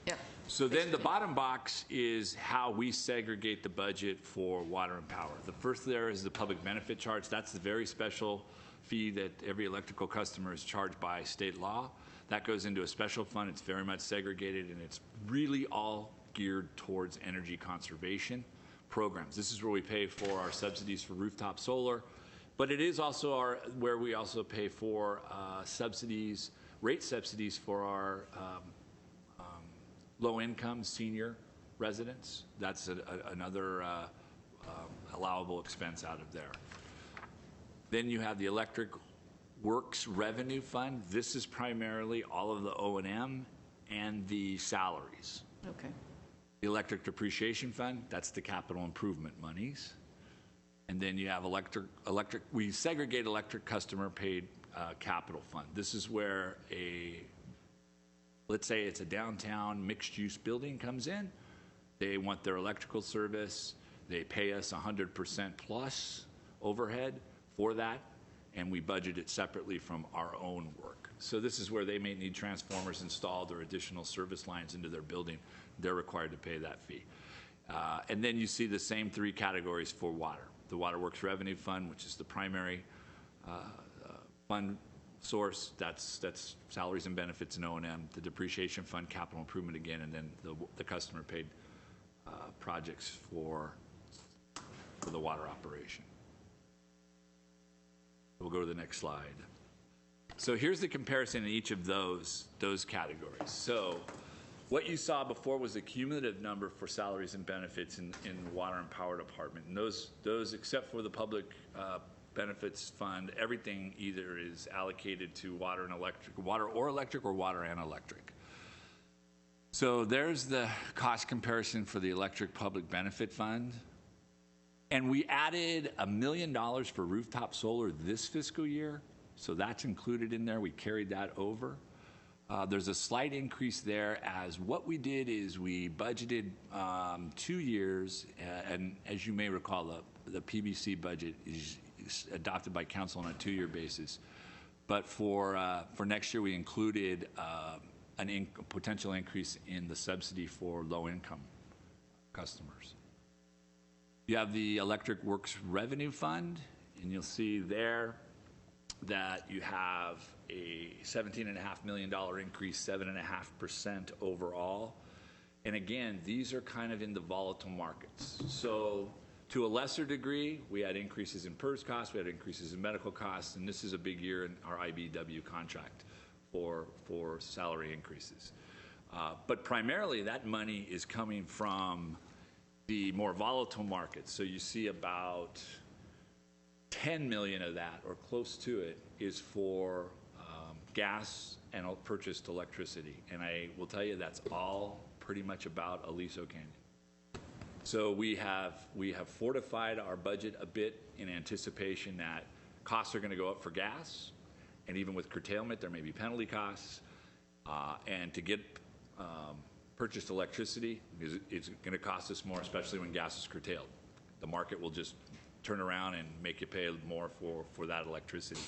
Yep. So then the bottom box is how we segregate the budget for water and power. The first there is the public benefit charge. That's the very special fee that every electrical customer is charged by state law. That goes into a special fund. It's very much segregated, and it's really all geared towards energy conservation programs. This is where we pay for our subsidies for rooftop solar, but it is also where we also pay for rate subsidies for our low-income senior residents. That's another allowable expense out of there. Then you have the Electric Works Revenue Fund. This is primarily all of the O&M and the salaries. Okay. The Electric Depreciation Fund, that's the capital improvement monies. And then you have we segregate electric customer paid capital fund. This is where let's say it's a downtown mixed-use building comes in. They want their electrical service. They pay us 100% plus overhead for that, and we budget it separately from our own work. So this is where they may need transformers installed or additional service lines into their building. They're required to pay that fee. And then you see the same three categories for water. The Waterworks Revenue Fund, which is the primary fund source, that's salaries and benefits and O&M. The depreciation fund, capital improvement again, and then the customer paid projects for the water operation. We'll go to the next slide. So here's the comparison in each of those categories. So what you saw before was a cumulative number for salaries and benefits in the water and power department. And those except for the public benefits fund, everything either is allocated to water or electric, or water and electric. So there's the cost comparison for the electric public benefit fund. And we added $1 million for rooftop solar this fiscal year. So that's included in there. We carried that over. There's a slight increase there, as what we did is we budgeted 2 years, and as you may recall, the PBC budget is adopted by council on a 2-year basis. But for next year, we included a potential increase in the subsidy for low-income customers. You have the Electric Works Revenue Fund, and you'll see there that you have a $17.5 million increase, 7.5% overall. And again, these are kind of in the volatile markets. So to a lesser degree, we had increases in PERS costs, we had increases in medical costs, and this is a big year in our IBW contract for salary increases. But primarily, that money is coming from the more volatile markets. So you see about 10 million of that, or close to it, is for gas and purchased electricity. And I will tell you that's all pretty much about Aliso Canyon. So we have fortified our budget a bit in anticipation that costs are going to go up for gas, and even with curtailment, there may be penalty costs. And to get purchased electricity, it's going to cost us more, especially when gas is curtailed. The market will just turn around and make you pay more for that electricity.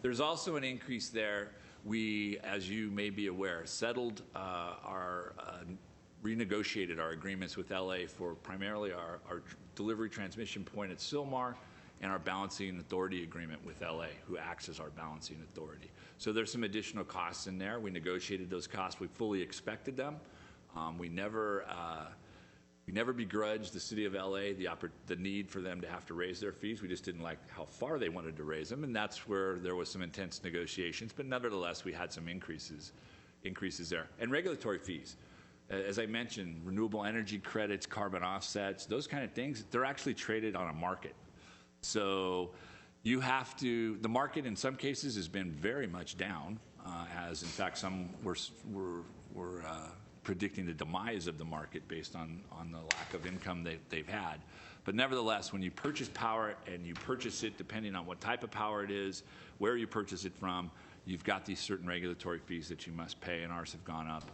There's also an increase there. We, as you may be aware, renegotiated our agreements with LA for primarily our delivery transmission point at Sylmar and our balancing authority agreement with LA, who acts as our balancing authority. So there's some additional costs in there. We negotiated those costs. We fully expected them. We never begrudged the city of LA the need for them to have to raise their fees. We just didn't like how far they wanted to raise them, and that's where there was some intense negotiations. But nevertheless, we had some increases there. And regulatory fees. As I mentioned, renewable energy credits, carbon offsets, those kind of things, they're actually traded on a market. So you have to, the market in some cases has been very much down, as in fact some were predicting the demise of the market based on the lack of income they've had. But nevertheless, when you purchase power and you purchase it depending on what type of power it is, where you purchase it from, you've got these certain regulatory fees that you must pay, and ours have gone up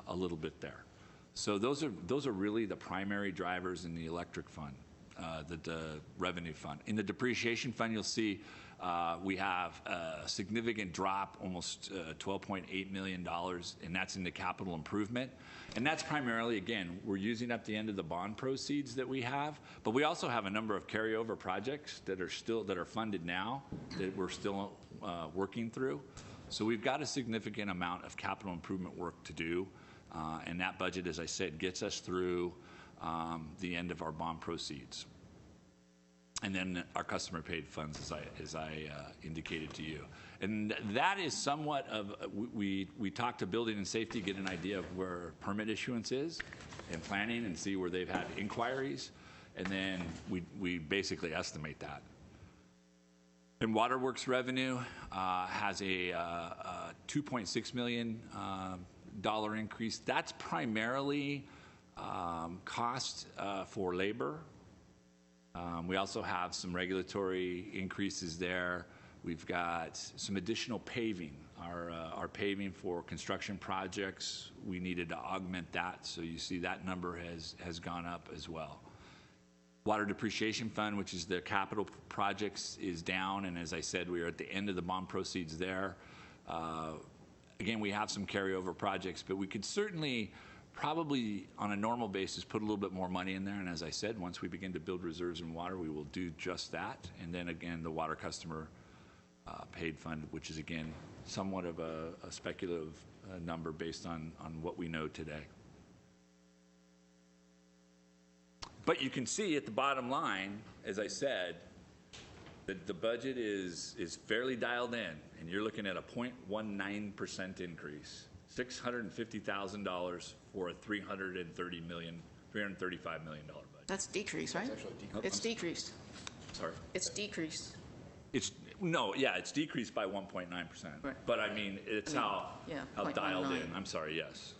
a little bit there. So those are really the primary drivers in the electric fund, the revenue fund. In the depreciation fund, you'll see we have a significant drop, almost $12.8 million, and that's in the capital improvement. And that's primarily, again, we're using up the end of the bond proceeds that we have, but we also have a number of carryover projects that are funded now that we're still working through. So we've got a significant amount of capital improvement work to do, and that budget, as I said, gets us through the end of our bond proceeds. And then our customer paid funds, as I indicated to you. And that is somewhat of, we talk to building and safety, get an idea of where permit issuance is and planning, and see where they've had inquiries. And then we basically estimate that. And Waterworks revenue has a $2.6 million increase. That's primarily cost for labor. We also have some regulatory increases there. We've got some additional paving. Our paving for construction projects, we needed to augment that, so you see that number has gone up as well. Water Depreciation Fund, which is the capital projects, is down, and as I said, we are at the end of the bond proceeds there. Again, we have some carryover projects, but we could certainly probably on a normal basis put a little bit more money in there, and as I said, once we begin to build reserves in water, we will do just that. And then again, the water customer paid fund, which is, again, somewhat of a speculative number based on what we know today. But you can see at the bottom line, as I said, that the budget is fairly dialed in, and you're looking at a 0.19% increase, $650,000 for a $335 million budget. That's decrease, right? It's decreased. Sorry. It's decreased. It's decreased by 1.9%. Right. But I mean, it's how dialed 0.19. in. I'm sorry, yes.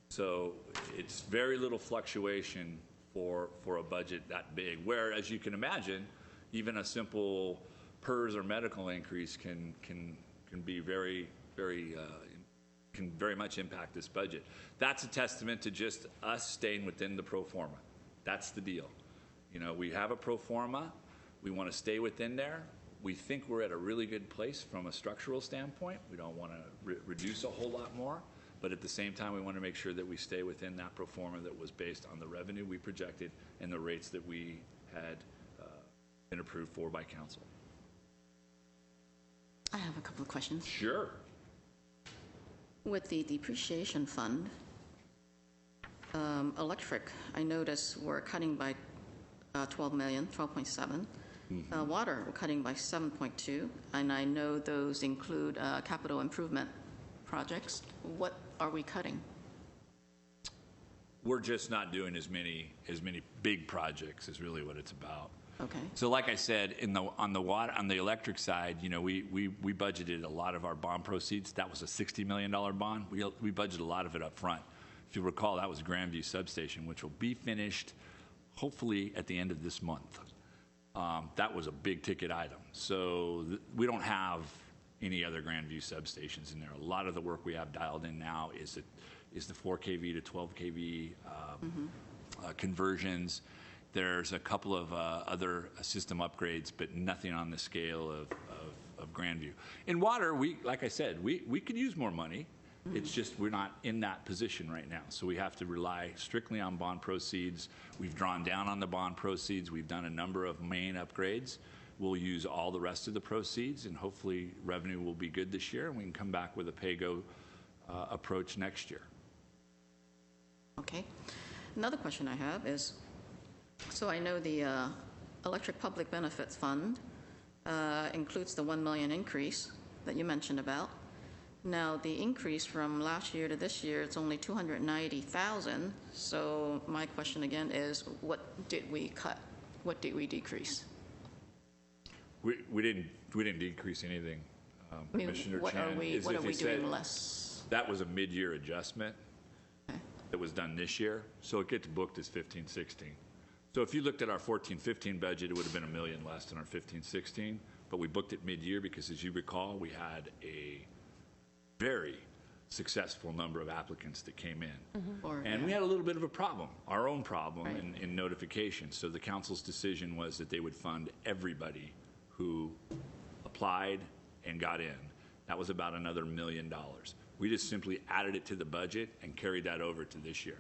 So it's very little fluctuation for a budget that big, where, as you can imagine, even a simple PERS or medical increase can be very much impact this budget. That's a testament to just us staying within the pro forma. That's the deal. You know, we have a pro forma. We want to stay within there. We think we're at a really good place from a structural standpoint. We don't want to reduce a whole lot more. But at the same time, we want to make sure that we stay within that pro forma that was based on the revenue we projected and the rates that we had been approved for by council. I have a couple of questions. Sure. With the depreciation fund, electric, I noticed we're cutting by 12 million, 12.7. Water, we're cutting by 7.2, and I know those include capital improvement projects. What are we cutting? We're just not doing as many big projects is really what it's about. Okay. So like I said, on the electric side, you know, we budgeted a lot of our bond proceeds. That was a $60 million bond. We budgeted a lot of it up front. If you recall, that was Grandview Substation, which will be finished hopefully at the end of this month. That was a big ticket item. So we don't have any other Grandview substations in there. A lot of the work we have dialed in now is the 4 kV to 12 kV conversions. There's a couple of other system upgrades, but nothing on the scale of Grandview. In water, like I said, we could use more money. It's just we're not in that position right now. So we have to rely strictly on bond proceeds. We've drawn down on the bond proceeds. We've done a number of main upgrades. We'll use all the rest of the proceeds, and hopefully revenue will be good this year, and we can come back with a pay-go approach next year. Okay. Another question I have is, so I know the Electric Public Benefits Fund includes the 1 million increase that you mentioned about. Now, the increase from last year to this year, it's only 290,000. So my question again is, what did we cut? What did we decrease? We didn't decrease anything, Commissioner what Chan. What are we doing said, less? That was a mid-year adjustment Okay. that was done this year, so it gets booked as 15-16. So if you looked at our 14-15 budget, it would have been $1 million less than our 15-16, but we booked it mid-year because, as you recall, we had a very successful number of applicants that came in. And we had a little bit of a problem, our own problem in notification. So the council's decision was that they would fund everybody who applied and got in. That was about another $1 million. We just simply added it to the budget and carried that over to this year.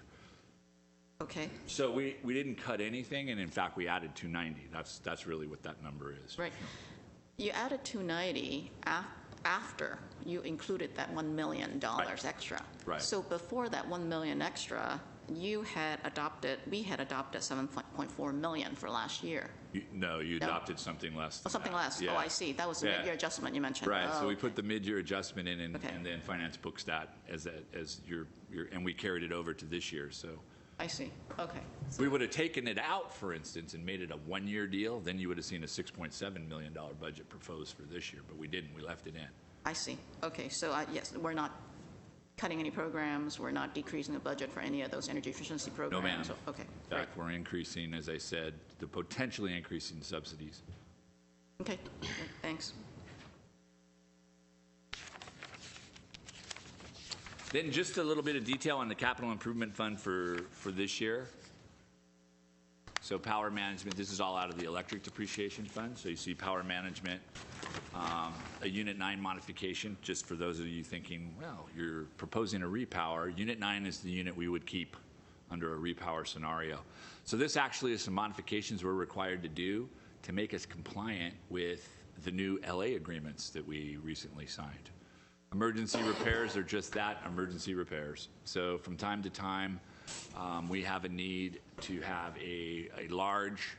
Okay. So we didn't cut anything, and in fact, we added 290. That's really what that number is. Right. You added 290 after you included that $1 million extra. Right. So before that $1 million extra, we had adopted 7.4 million for last year. You adopted something less than something that. less. Yeah. Oh, I see. That was the mid-year adjustment you mentioned. Right. Oh. So we put the mid-year adjustment in, and Okay. then finance books that as your, and we carried it over to this year. So I see. Okay. we would have taken it out, for instance, and made it a one-year deal. Then you would have seen a $6.7 million budget proposed for this year, but we didn't. We left it in. I see. Okay. So yes, we're not cutting any programs. We're not decreasing the budget for any of those energy efficiency programs. No, ma'am. So, okay. In fact, we're increasing, as I said, the potentially increasing subsidies. Okay. Thanks. Then just a little bit of detail on the capital improvement fund for this year. So power management, this is all out of the electric depreciation fund. So you see power management, a Unit 9 modification, just for those of you thinking, well, you're proposing a repower. Unit 9 is the unit we would keep under a repower scenario. So this actually is some modifications we're required to do to make us compliant with the new LA agreements that we recently signed. Emergency repairs are just that, emergency repairs. So from time to time, we have a need to have a large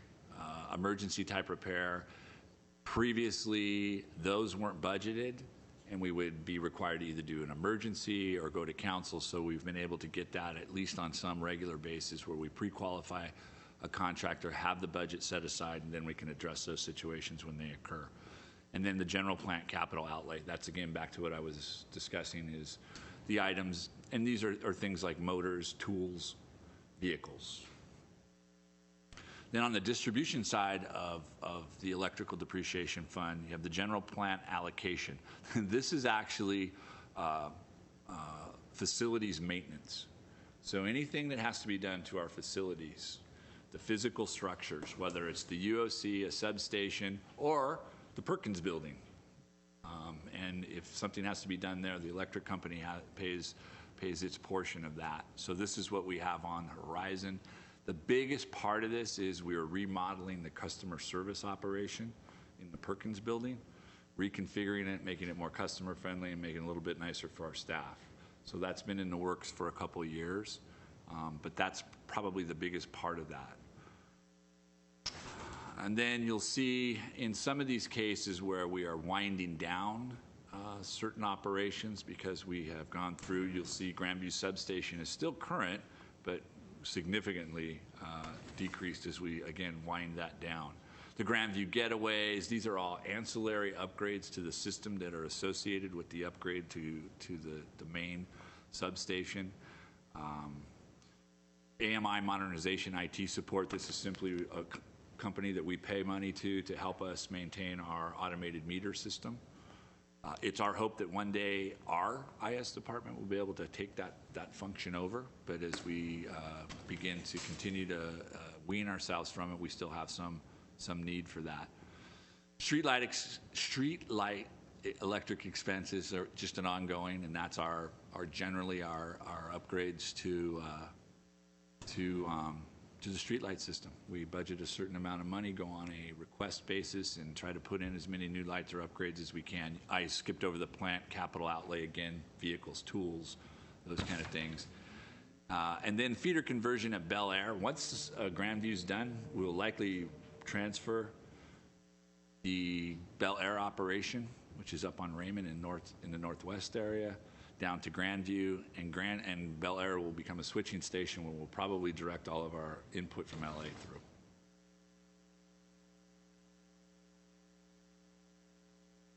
emergency type repair. Previously, those weren't budgeted, and we would be required to either do an emergency or go to council. So we've been able to get that at least on some regular basis where we pre-qualify a contractor, have the budget set aside, and then we can address those situations when they occur. And then the general plant capital outlay, that's again back to what I was discussing, is the items, and these are things like motors, tools, vehicles. Then on the distribution side of the electrical depreciation fund, you have the general plant allocation. This is actually facilities maintenance. So anything that has to be done to our facilities, the physical structures, whether it's the UOC, a substation, or the Perkins building. And if something has to be done there, the electric company pays its portion of that. So this is what we have on the horizon. The biggest part of this is we are remodeling the customer service operation in the Perkins building, reconfiguring it, making it more customer friendly, and making it a little bit nicer for our staff. So that's been in the works for a couple of years, but that's probably the biggest part of that. And then you'll see in some of these cases where we are winding down certain operations because we have gone through, you'll see Grandview Substation is still current, but significantly decreased as we, again, wind that down. The Grandview Getaways, these are all ancillary upgrades to the system that are associated with the upgrade to the main substation. AMI modernization IT support, this is simply a company that we pay money to help us maintain our automated meter system. It's our hope that one day our IS department will be able to take that function over, but as we begin to continue to wean ourselves from it, we still have some need for that. Street light electric expenses are just an ongoing, and that's generally our upgrades to the streetlight system. We budget a certain amount of money, go on a request basis, and try to put in as many new lights or upgrades as we can. I skipped over the plant capital outlay again, vehicles, tools, those kind of things. And then feeder conversion at Bel Air. Once Grandview's done, we'll likely transfer the Bel Air operation, which is up on Raymond in the northwest area, down to Grandview, and Bel Air will become a switching station where we'll probably direct all of our input from LA through.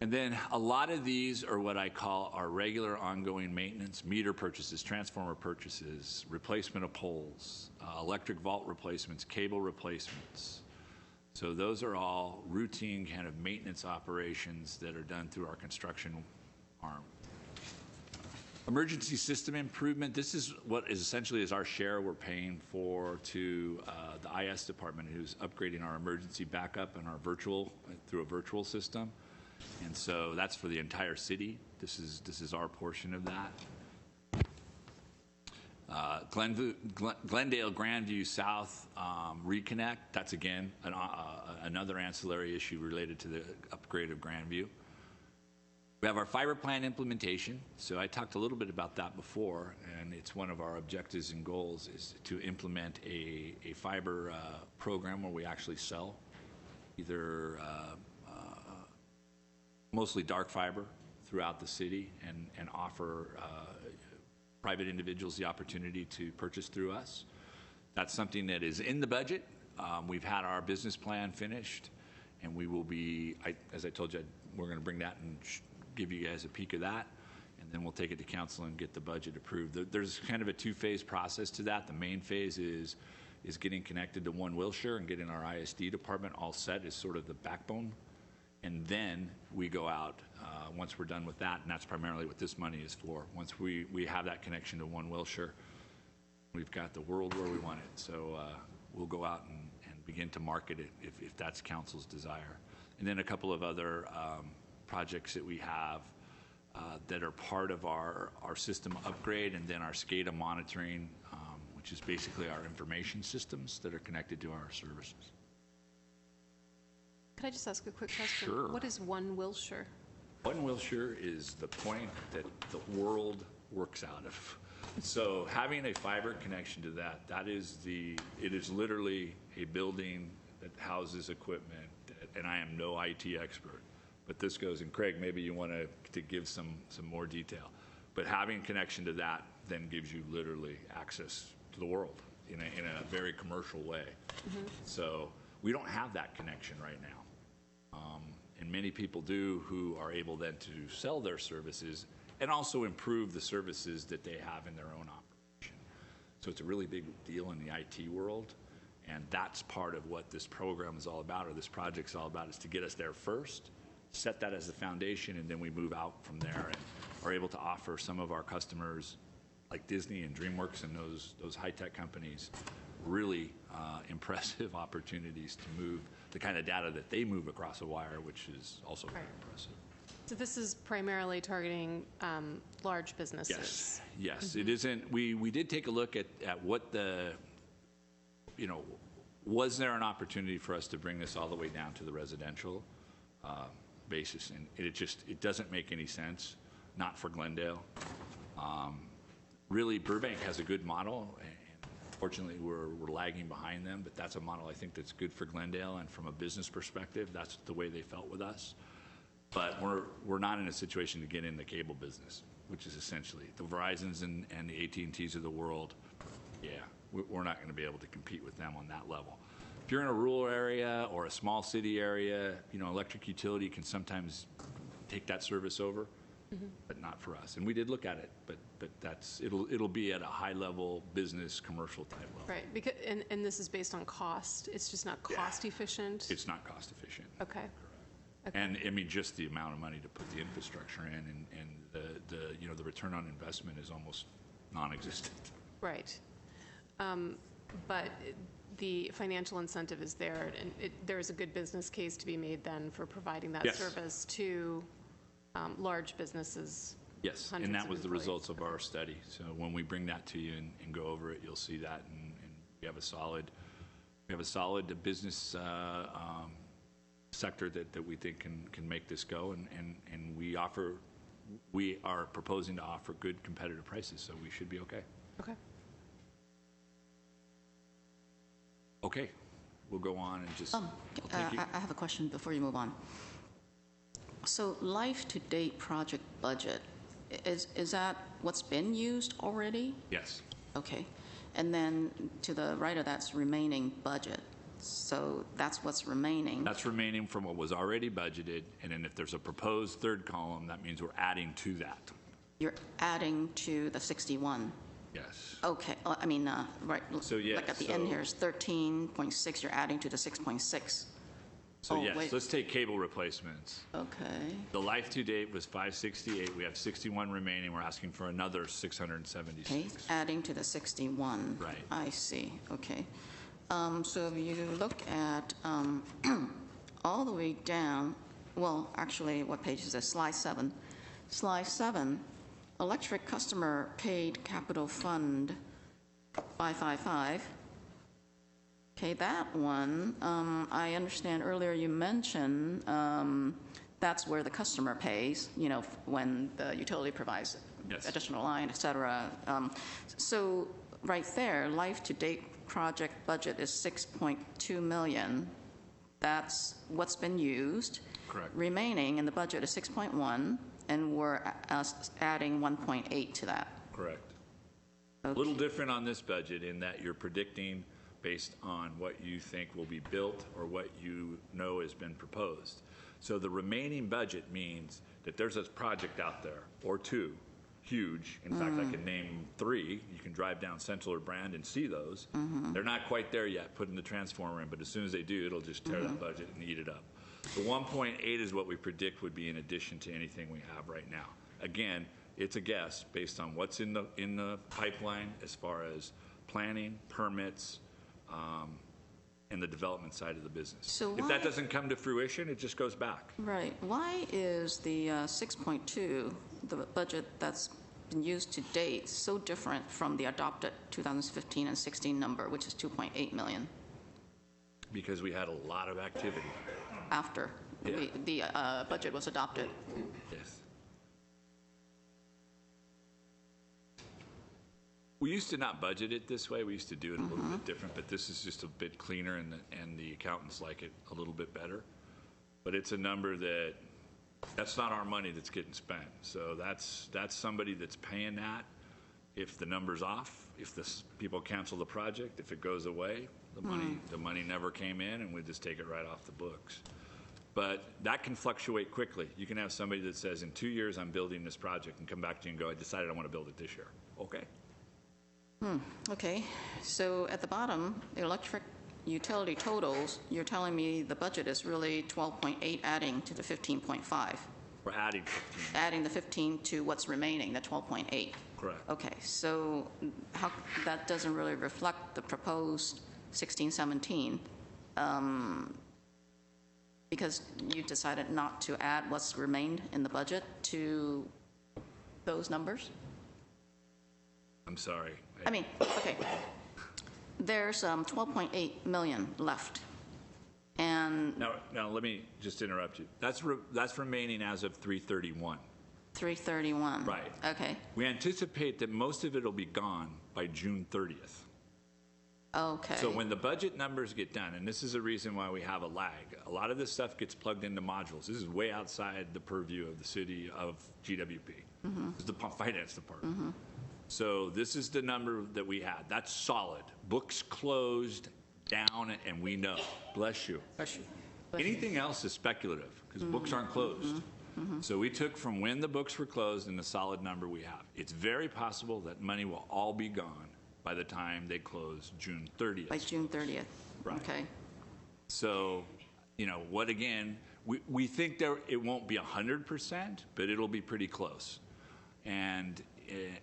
And then a lot of these are what I call our regular ongoing maintenance, meter purchases, transformer purchases, replacement of poles, electric vault replacements, cable replacements. So those are all routine kind of maintenance operations that are done through our construction arm. Emergency system improvement, this is what is essentially is our share we're paying for to the IS department, who's upgrading our emergency backup and our through a virtual system. And so that's for the entire city. This is our portion of that. Glendale Grandview South Reconnect, that's again another ancillary issue related to the upgrade of Grandview. We have our fiber plan implementation. So I talked a little bit about that before, and it's one of our objectives and goals is to implement a fiber program where we actually sell either mostly dark fiber throughout the city and offer private individuals the opportunity to purchase through us. That's something that is in the budget. We've had our business plan finished, and we will be, as I told you, we're going to bring that and give you guys a peek of that, and then we'll take it to council and get the budget approved. There's kind of a two-phase process to that. The main phase is getting connected to One Wilshire and getting our ISD department all set is sort of the backbone. And then we go out once we're done with that, and that's primarily what this money is for. Once we have that connection to One Wilshire, we've got the world where we want it. So we'll go out and begin to market it if that's council's desire. And then a couple of other projects that we have that are part of our system upgrade, and then our SCADA monitoring, which is basically our information systems that are connected to our services. Could I just ask a quick question? Sure. What is one Wilshire? One Wilshire is the point that the world works out of. So having a fiber connection to that it is literally a building that houses equipment, and I am no IT expert, but this goes, and Craig, maybe you want to give some more detail. But having connection to that then gives you literally access to the world in a very commercial way. Mm-hmm. So we don't have that connection right now. And many people do who are able then to sell their services and also improve the services that they have in their own operation. So it's a really big deal in the IT world, and that's part of what this program is all about, or this project's all about, is to get us there first, set that as the foundation, and then we move out from there and are able to offer some of our customers, like Disney and DreamWorks and those high-tech companies, really impressive opportunities to move the kind of data that they move across a wire, which is also very impressive. So this is primarily targeting large businesses. Yes. Mm-hmm. It isn't. We did take a look at what was there an opportunity for us to bring this all the way down to the residential basis, and it doesn't make any sense, not for Glendale. Really, Burbank has a good model, and fortunately we're lagging behind them, but that's a model I think that's good for Glendale, and from a business perspective, that's the way they felt with us. But we're not in a situation to get in the cable business, which is essentially the Verizons and the AT&Ts of the world. Yeah, we're not going to be able to compete with them on that level. If you're in a rural area or a small city area, electric utility can sometimes take that service over, mm-hmm. but not for us. And we did look at it, but it'll be at a high level business commercial type level. Right, because and this is based on cost. It's just not cost efficient. It's not cost efficient. Okay. Okay. And I mean, just the amount of money to put the infrastructure in, and the return on investment is almost non-existent. Right, but the financial incentive is there, and there is a good business case to be made then for providing that service to large businesses. Yes, and that was the results of our study. So when we bring that to you and go over it, you'll see that, and we have a solid business. Sector that we think can make this go, and we are proposing to offer good competitive prices, so we should be okay. Okay, we'll go on and just. I have a question before you move on. So, life-to-date project budget, is that what's been used already? Yes. Okay, and then to the right of that's remaining budget. So that's what's remaining. That's remaining from what was already budgeted, and then if there's a proposed third column, that means we're adding to that. You're adding to the 61? Yes. Okay, right, so, yeah, like at the end here is 13.6, you're adding to the 6.6. So yes, let's take cable replacements. Okay. The life to date was 568, we have 61 remaining, we're asking for another 676. Okay, adding to the 61. Right. I see, okay. So if you look at all the way down, well, actually, what page is this? Slide 7. Slide 7, electric customer paid capital fund 555. Okay, that one, I understand earlier you mentioned that's where the customer pays, when the utility provides additional line, et cetera. So right there, life-to-date project budget is $6.2 million. That's what's been used. Correct. Remaining in the budget is 6.1, and we're adding 1.8 to that. Correct. Okay. A little different on this budget in that you're predicting based on what you think will be built or what you know has been proposed. So the remaining budget means that there's a project out there, or two, huge. In fact, I can name 3. You can drive down Central or Brand and see those. Mm-hmm. They're not quite there yet, putting the transformer in, but as soon as they do, it'll just tear that budget and eat it up. The 1.8 is what we predict would be in addition to anything we have right now. Again, it's a guess based on what's in the pipeline as far as planning, permits, and the development side of the business. So if that doesn't come to fruition, it just goes back. Right. Why is the 6.2, the budget that's been used to date, so different from the adopted 2015 and 16 number, which is 2.8 million? because we had a lot of activity. After Yeah. the budget was adopted. Yes. We used to not budget it this way. We used to do it a little bit different, but this is just a bit cleaner, and the accountants like it a little bit better. But it's a number that's not our money that's getting spent. So that's somebody that's paying that. If the number's off, if people cancel the project, if it goes away, the money never came in, and we just take it right off the books. But that can fluctuate quickly. You can have somebody that says, in 2 years, I'm building this project, and come back to you and go, I decided I want to build it this year. Okay. Okay, so at the bottom, electric utility totals, you're telling me the budget is really 12.8 adding to the 15.5. We're adding 15. Adding the 15 to what's remaining, the 12.8. Correct. Okay, so how, that doesn't really reflect the proposed 16-17, because you decided not to add what's remained in the budget to those numbers? I'm sorry. I mean, okay, there's 12.8 million left, and Now let me just interrupt you. That's remaining as of 3/31. 3/31. Right. Okay. We anticipate that most of it will be gone by June 30th. Okay. So when the budget numbers get done, and this is a reason why we have a lag, a lot of this stuff gets plugged into modules. This is way outside the purview of the city of GWP. This is the finance department. So this is the number that we had. That's solid. Books closed, down, and we know. Bless you. Bless you. Anything else is speculative because books aren't closed. So we took from when the books were closed and the solid number we have. It's very possible that money will all be gone by the time they close June 30th. By June 30th. Right. Okay. So, we think it won't be 100%, but it'll be pretty close. And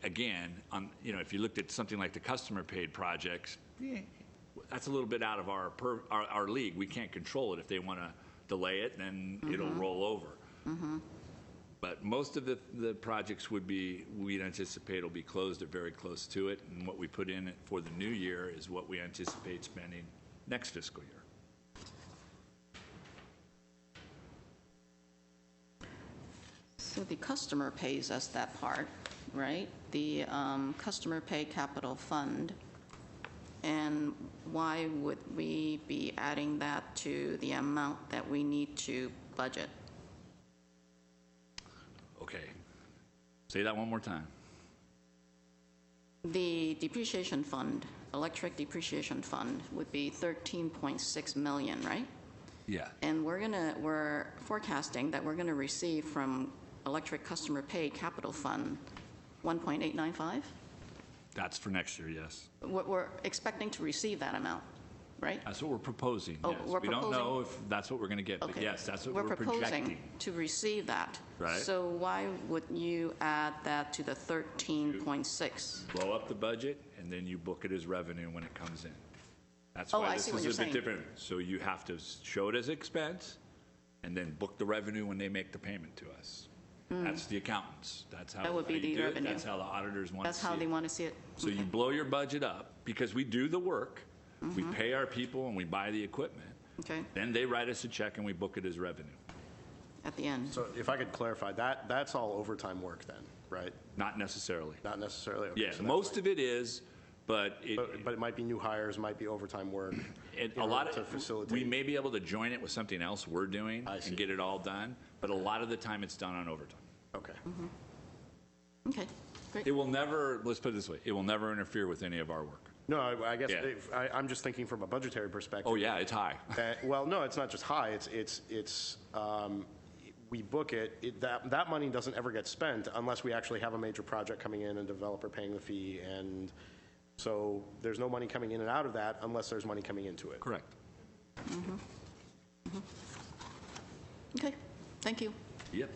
again, if you looked at something like the customer paid projects, that's a little bit out of our league. We can't control it. If they want to delay it, then it'll roll over. But most of the projects we'd anticipate will be closed or very close to it. And what we put in for the new year is what we anticipate spending next fiscal year. So the customer pays us that part, right? The customer pay capital fund. And why would we be adding that to the amount that we need to budget? Okay. Say that one more time. The depreciation fund, electric depreciation fund, would be 13.6 million, right? Yeah. And we're forecasting that we're going to receive from electric customer pay capital fund 1.895. That's for next year, yes. We're expecting to receive that amount, right? That's what we're proposing. Oh, yes. we're We don't proposing? know if that's what we're going to get, but Okay. yes, that's what We're we're proposing projecting. to receive that. Right. So why would you add that to the 13.6? Blow up the budget, and then you book it as revenue when it comes in. That's Oh, why I this see what is you're a saying. bit different. So you have to show it as expense, and then book the revenue when they make the payment to us. That's the accountants. That's how That would be you the do it. revenue. That's how the auditors want to That's see how it. they want to see it. So you blow your budget up because we do the work, we pay our people, and we buy the equipment. Okay, Then they write us a check, and we book it as revenue. at the end. So if I could clarify, that's all overtime work then, right? Not necessarily. Not necessarily? Okay, Yeah, so most of it is, but But it might be new hires, might be overtime work. a lot to of facilitate. we may be able to join it with something else we're doing I see. and get it all done, but a lot of the time it's done on overtime. Okay. Okay, great. It will never, let's put it this way, it will never interfere with any of our work. No, I guess Yeah. I'm just thinking from a budgetary perspective. Oh, yeah, it's high. Well, no, it's not just high. We book it. That money doesn't ever get spent unless we actually have a major project coming in and developer paying the fee, and so there's no money coming in and out of that unless there's money coming into it. Correct. Okay, thank you. Yep.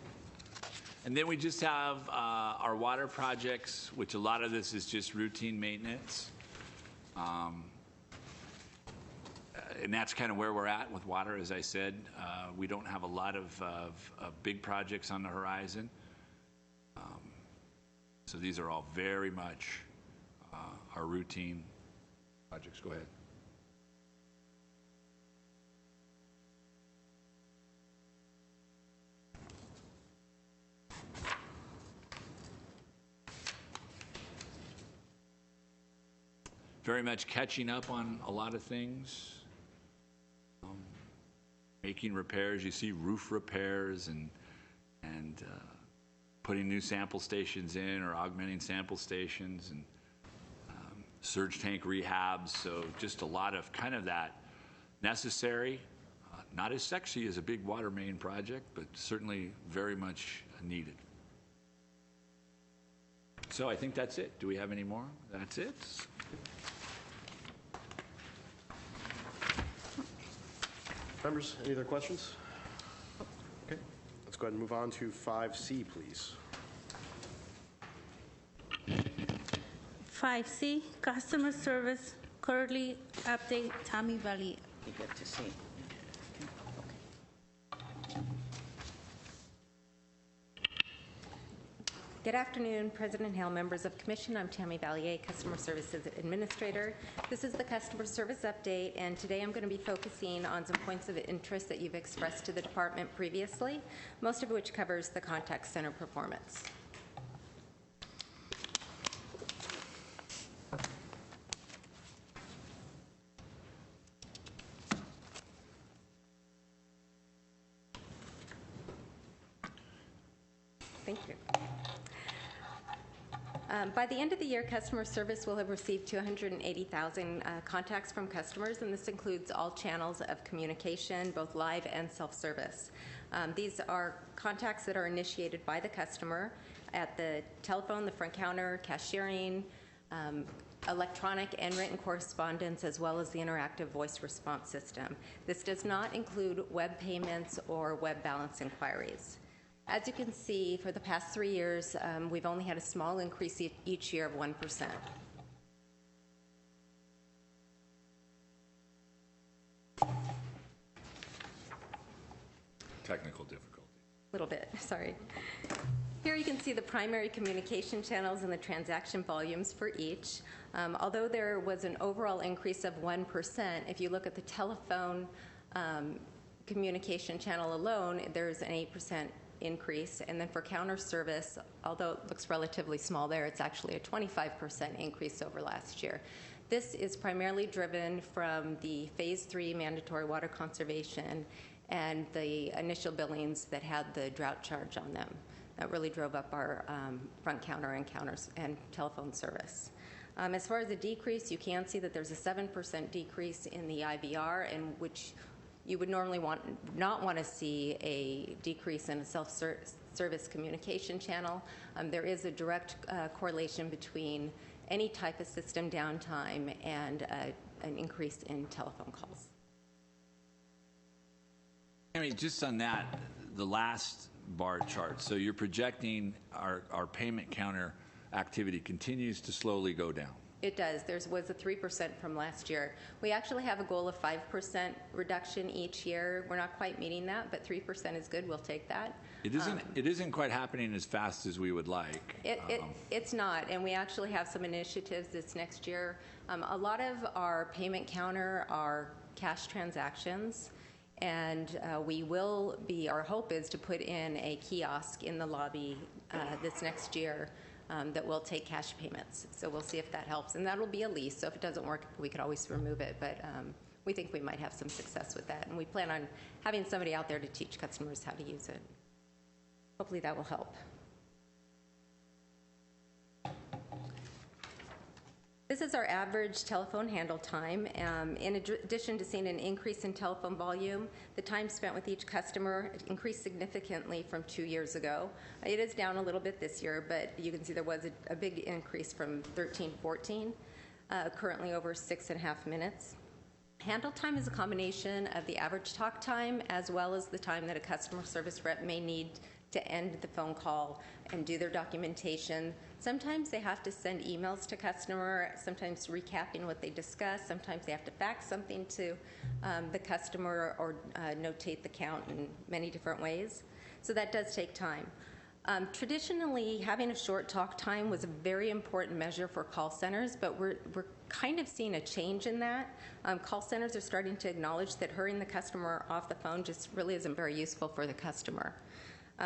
And then we just have our water projects, which a lot of this is just routine maintenance. And that's kind of where we're at with water, as I said. We don't have a lot of big projects on the horizon. So these are all very much our routine projects. Go ahead. very much catching up on a lot of things, making repairs. You see roof repairs and putting new sample stations in or augmenting sample stations and surge tank rehabs. So just a lot of kind of that necessary, not as sexy as a big water main project, but certainly very much needed. So I think that's it. Do we have any more? That's it. Members, any other questions? Okay, let's go ahead and move on to 5C, please. 5C, customer service, quarterly update, Tammy Valley. You get to see. Good afternoon, President Hale, members of Commission. I'm Tammy Valier, Customer Services Administrator. This is the customer service update, and today I'm going to be focusing on some points of interest that you've expressed to the department previously, most of which covers the contact center performance. Thank you. By the end of the year, customer service will have received 280,000 contacts from customers, and this includes all channels of communication, both live and self-service. These are contacts that are initiated by the customer at the telephone, the front counter, cashiering, electronic and written correspondence, as well as the interactive voice response system. This does not include web payments or web balance inquiries. As you can see, for the past 3 years, we've only had a small increase each year of 1%. Technical difficulty. A little bit, sorry. Here you can see the primary communication channels and the transaction volumes for each. Although there was an overall increase of 1%, if you look at the telephone communication channel alone, there's an 8% increase, and then for counter service, although it looks relatively small there, it's actually a 25% increase over last year. This is primarily driven from the Phase 3 mandatory water conservation and the initial billings that had the drought charge on them. That really drove up our front counter and counters and telephone service. As far as the decrease, you can see that there's a 7% decrease in the IVR, in which you would normally not want to see a decrease in a self-service communication channel. There is a direct correlation between any type of system downtime and an increase in telephone calls. I mean, just on that, the last bar chart, so you're projecting our payment counter activity continues to slowly go down. It does. There was a 3% from last year. We actually have a goal of 5% reduction each year. We're not quite meeting that, but 3% is good. We'll take that. It isn't quite happening as fast as we would like. It's not, and we actually have some initiatives this next year. A lot of our payment counter are cash transactions, and our hope is to put in a kiosk in the lobby this next year that will take cash payments. So we'll see if that helps. And that'll be a lease, so if it doesn't work, we could always remove it. But we think we might have some success with that. And we plan on having somebody out there to teach customers how to use it. Hopefully that will help. This is our average telephone handle time. In addition to seeing an increase in telephone volume, the time spent with each customer increased significantly from 2 years ago. It is down a little bit this year, but you can see there was a big increase from 13-14, currently over 6.5 minutes. Handle time is a combination of the average talk time as well as the time that a customer service rep may need to end the phone call and do their documentation. Sometimes they have to send emails to customer, sometimes recapping what they discussed. Sometimes they have to fax something to the customer or notate the count in many different ways. So that does take time. Traditionally, having a short talk time was a very important measure for call centers, but we're kind of seeing a change in that. Call centers are starting to acknowledge that hurrying the customer off the phone just really isn't very useful for the customer.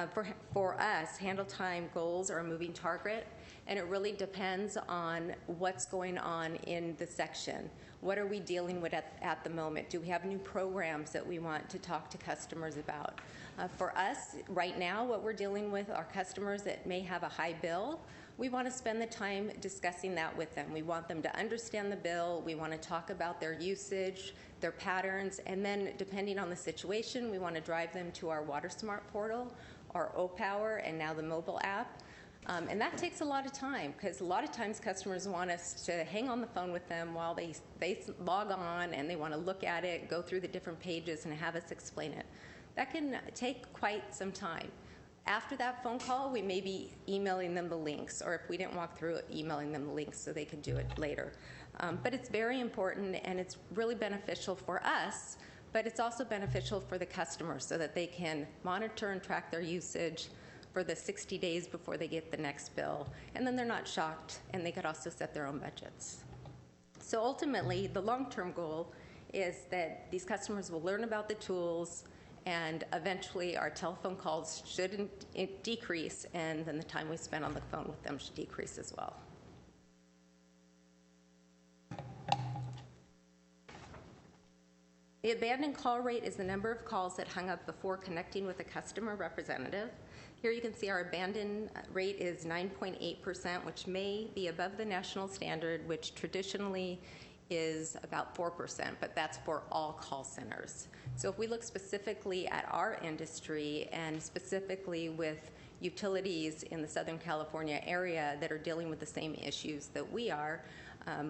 For us, handle time goals are a moving target, and it really depends on what's going on in the section. What are we dealing with at the moment? Do we have new programs that we want to talk to customers about? For us, right now, what we're dealing with are customers that may have a high bill. We want to spend the time discussing that with them. We want them to understand the bill. We want to talk about their usage, their patterns, and then depending on the situation, we want to drive them to our WaterSmart portal, our O-Power, and now the mobile app. And that takes a lot of time because a lot of times customers want us to hang on the phone with them while they log on and they want to look at it, go through the different pages, and have us explain it. That can take quite some time. After that phone call, we may be emailing them the links, or if we didn't walk through it, emailing them the links so they could do it later. But it's very important, and it's really beneficial for us, but it's also beneficial for the customers so that they can monitor and track their usage for the 60 days before they get the next bill. And then they're not shocked, and they could also set their own budgets. So ultimately, the long-term goal is that these customers will learn about the tools, and eventually our telephone calls should decrease, and then the time we spend on the phone with them should decrease as well. The abandoned call rate is the number of calls that hung up before connecting with a customer representative. Here you can see our abandon rate is 9.8%, which may be above the national standard, which traditionally is about 4%, but that's for all call centers. So if we look specifically at our industry and specifically with utilities in the Southern California area that are dealing with the same issues that we are,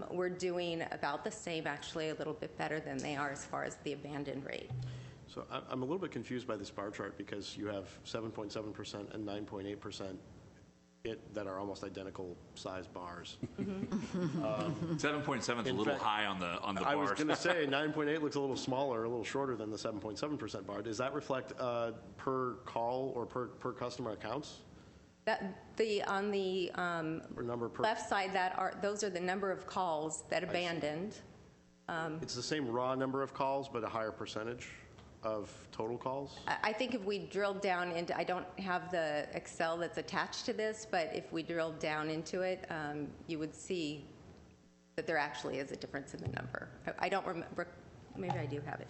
we're doing about the same, actually a little bit better than they are as far as the abandoned rate. So I'm a little bit confused by this bar chart because you have 7.7% and 9.8% that are almost identical size bars. 7.7 is a little high on the bars. I was going to say 9.8 looks a little smaller, a little shorter than the 7.7% bar. Does that reflect per call or per customer accounts? On the left side, those are the number of calls that abandoned. It's the same raw number of calls, but a higher percentage of total calls? I think if we drilled down into, I don't have the Excel that's attached to this, but if we drilled down into it, you would see that there actually is a difference in the number. I don't remember, maybe I do have it.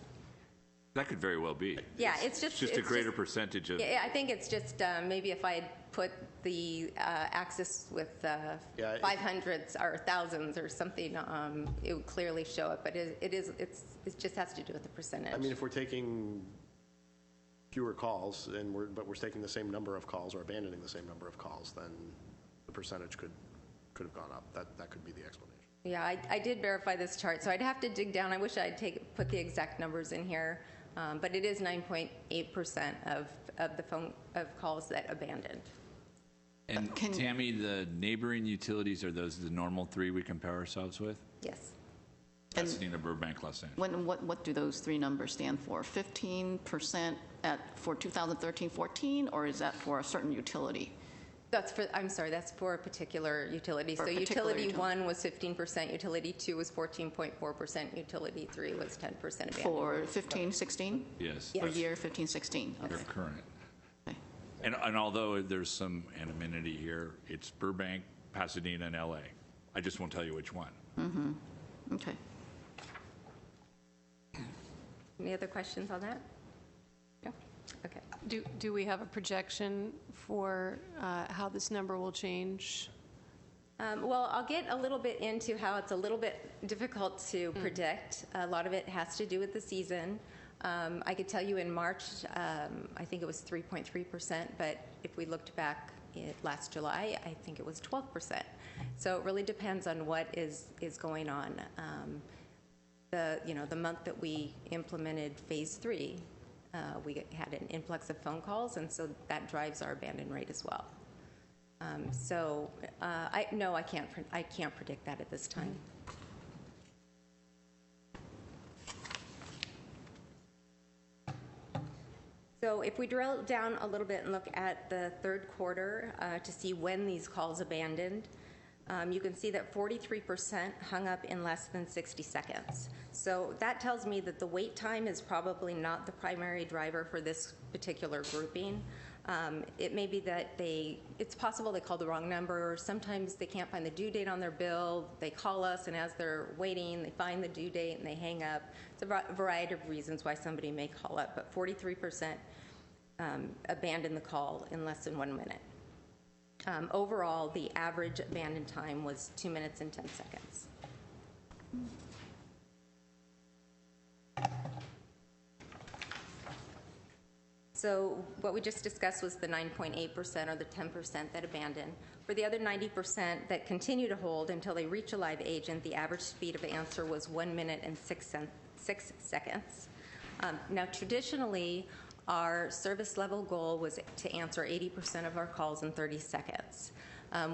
That could very well be. Yeah, it's just a greater percentage of. Yeah, I think it's just maybe if I had put the axis with 500s or thousands or something, it would clearly show it. But it just has to do with the percentage. I mean, if we're taking fewer calls but we're taking the same number of calls or abandoning the same number of calls, then the percentage could have gone up. That could be the explanation. Yeah, I did verify this chart, so I'd have to dig down. I wish I'd put the exact numbers in here. But it is 9.8% of the phone of calls that abandoned. And Tammy, the neighboring utilities, are those the normal three we compare ourselves with? Yes. Pasadena, Burbank, Los Angeles. What do those three numbers stand for? 15% for 2013-14, or is that for a certain utility? I'm sorry, that's for a particular utility. So utility 1 was 15%, utility 2 was 14.4%, utility 3 was 10% abandoned. For 15-16? Yes. For year 15-16? Okay. They're current. Okay. And although there's some anonymity here, it's Burbank, Pasadena, and LA. I just won't tell you which one. Mm-hmm. Okay. Any other questions on that? No? Okay. Do we have a projection for how this number will change? Well, I'll get a little bit into how it's a little bit difficult to predict. A lot of it has to do with the season. I could tell you in March, I think it was 3.3%, but if we looked back last July, I think it was 12%. So it really depends on what is going on. The month that we implemented Phase 3, we had an influx of phone calls, and so that drives our abandon rate as well. I can't predict that at this time. So if we drill down a little bit and look at the third quarter to see when these calls abandoned, you can see that 43% hung up in less than 60 seconds. So that tells me that the wait time is probably not the primary driver for this particular grouping. It may be that it's possible they called the wrong number. Sometimes they can't find the due date on their bill. They call us, and as they're waiting, they find the due date and they hang up. It's a variety of reasons why somebody may call up, but 43% abandon the call in less than 1 minute. Overall, the average abandon time was 2 minutes and 10 seconds. So what we just discussed was the 9.8% or the 10% that abandon. For the other 90% that continue to hold until they reach a live agent, the average speed of answer was 1 minute and 6 seconds. Now, traditionally, our service level goal was to answer 80% of our calls in 30 seconds.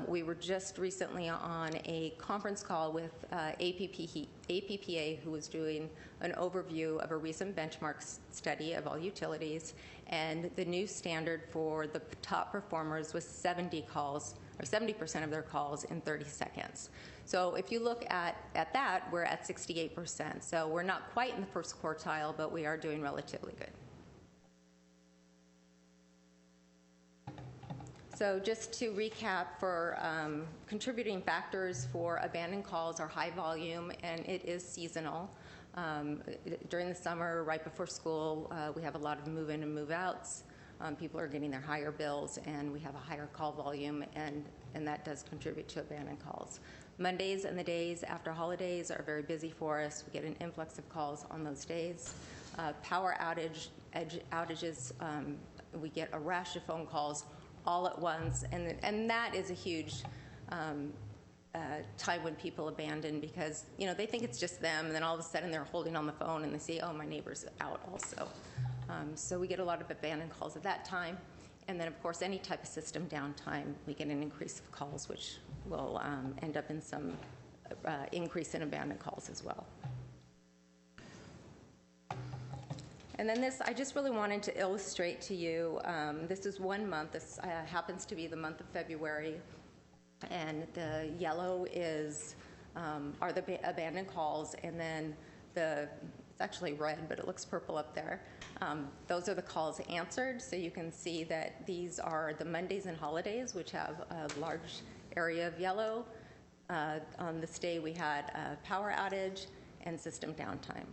We were just recently on a conference call with APPA, who was doing an overview of a recent benchmark study of all utilities, and the new standard for the top performers was 70% of their calls in 30 seconds. So if you look at that, we're at 68%. So we're not quite in the first quartile, but we are doing relatively good. So just to recap, for contributing factors for abandoned calls are high volume, and it is seasonal. During the summer, right before school, we have a lot of move-in and move-outs. People are getting their higher bills, and we have a higher call volume, and that does contribute to abandoned calls. Mondays and the days after holidays are very busy for us. We get an influx of calls on those days. Power outages, we get a rash of phone calls all at once, and that is a huge time when people abandon, because they think it's just them, and then all of a sudden they're holding on the phone and they see, oh, my neighbor's out also. So we get a lot of abandoned calls at that time, and then of course any type of system downtime, we get an increase of calls, which will end up in some increase in abandoned calls as well. And then this, I just really wanted to illustrate to you, this is 1 month. This happens to be the month of February. And the yellow are the abandoned calls, and then it's actually red, but it looks purple up there. Those are the calls answered. So you can see that these are the Mondays and holidays, which have a large area of yellow. On this day, we had a power outage and system downtime.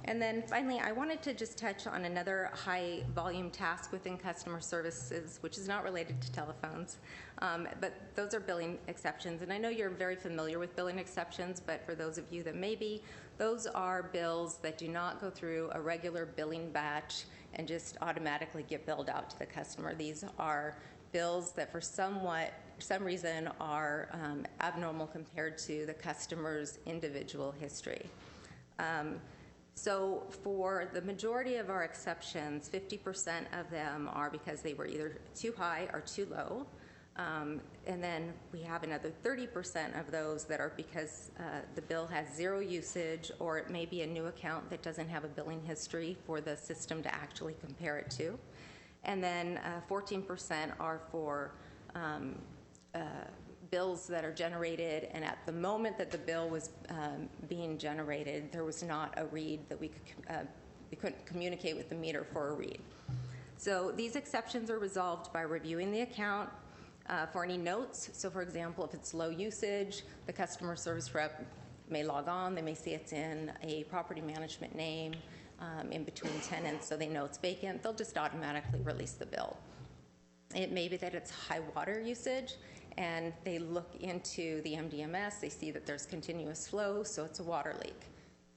And then finally, I wanted to just touch on another high volume task within customer services, which is not related to telephones, but those are billing exceptions. And I know you're very familiar with billing exceptions, but for those of you that may be, those are bills that do not go through a regular billing batch and just automatically get billed out to the customer. These are bills that for some reason are abnormal compared to the customer's individual history. So for the majority of our exceptions, 50% of them are because they were either too high or too low. And then we have another 30% of those that are because the bill has zero usage, or it may be a new account that doesn't have a billing history for the system to actually compare it to. And then 14% are for bills that are generated, and at the moment that the bill was being generated, there was not a read that we couldn't communicate with the meter for a read. So these exceptions are resolved by reviewing the account for any notes. So for example, if it's low usage, the customer service rep may log on, they may see it's in a property management name in between tenants, so they know it's vacant, they'll just automatically release the bill. It may be that it's high water usage, and they look into the MDMS, they see that there's continuous flow, so it's a water leak.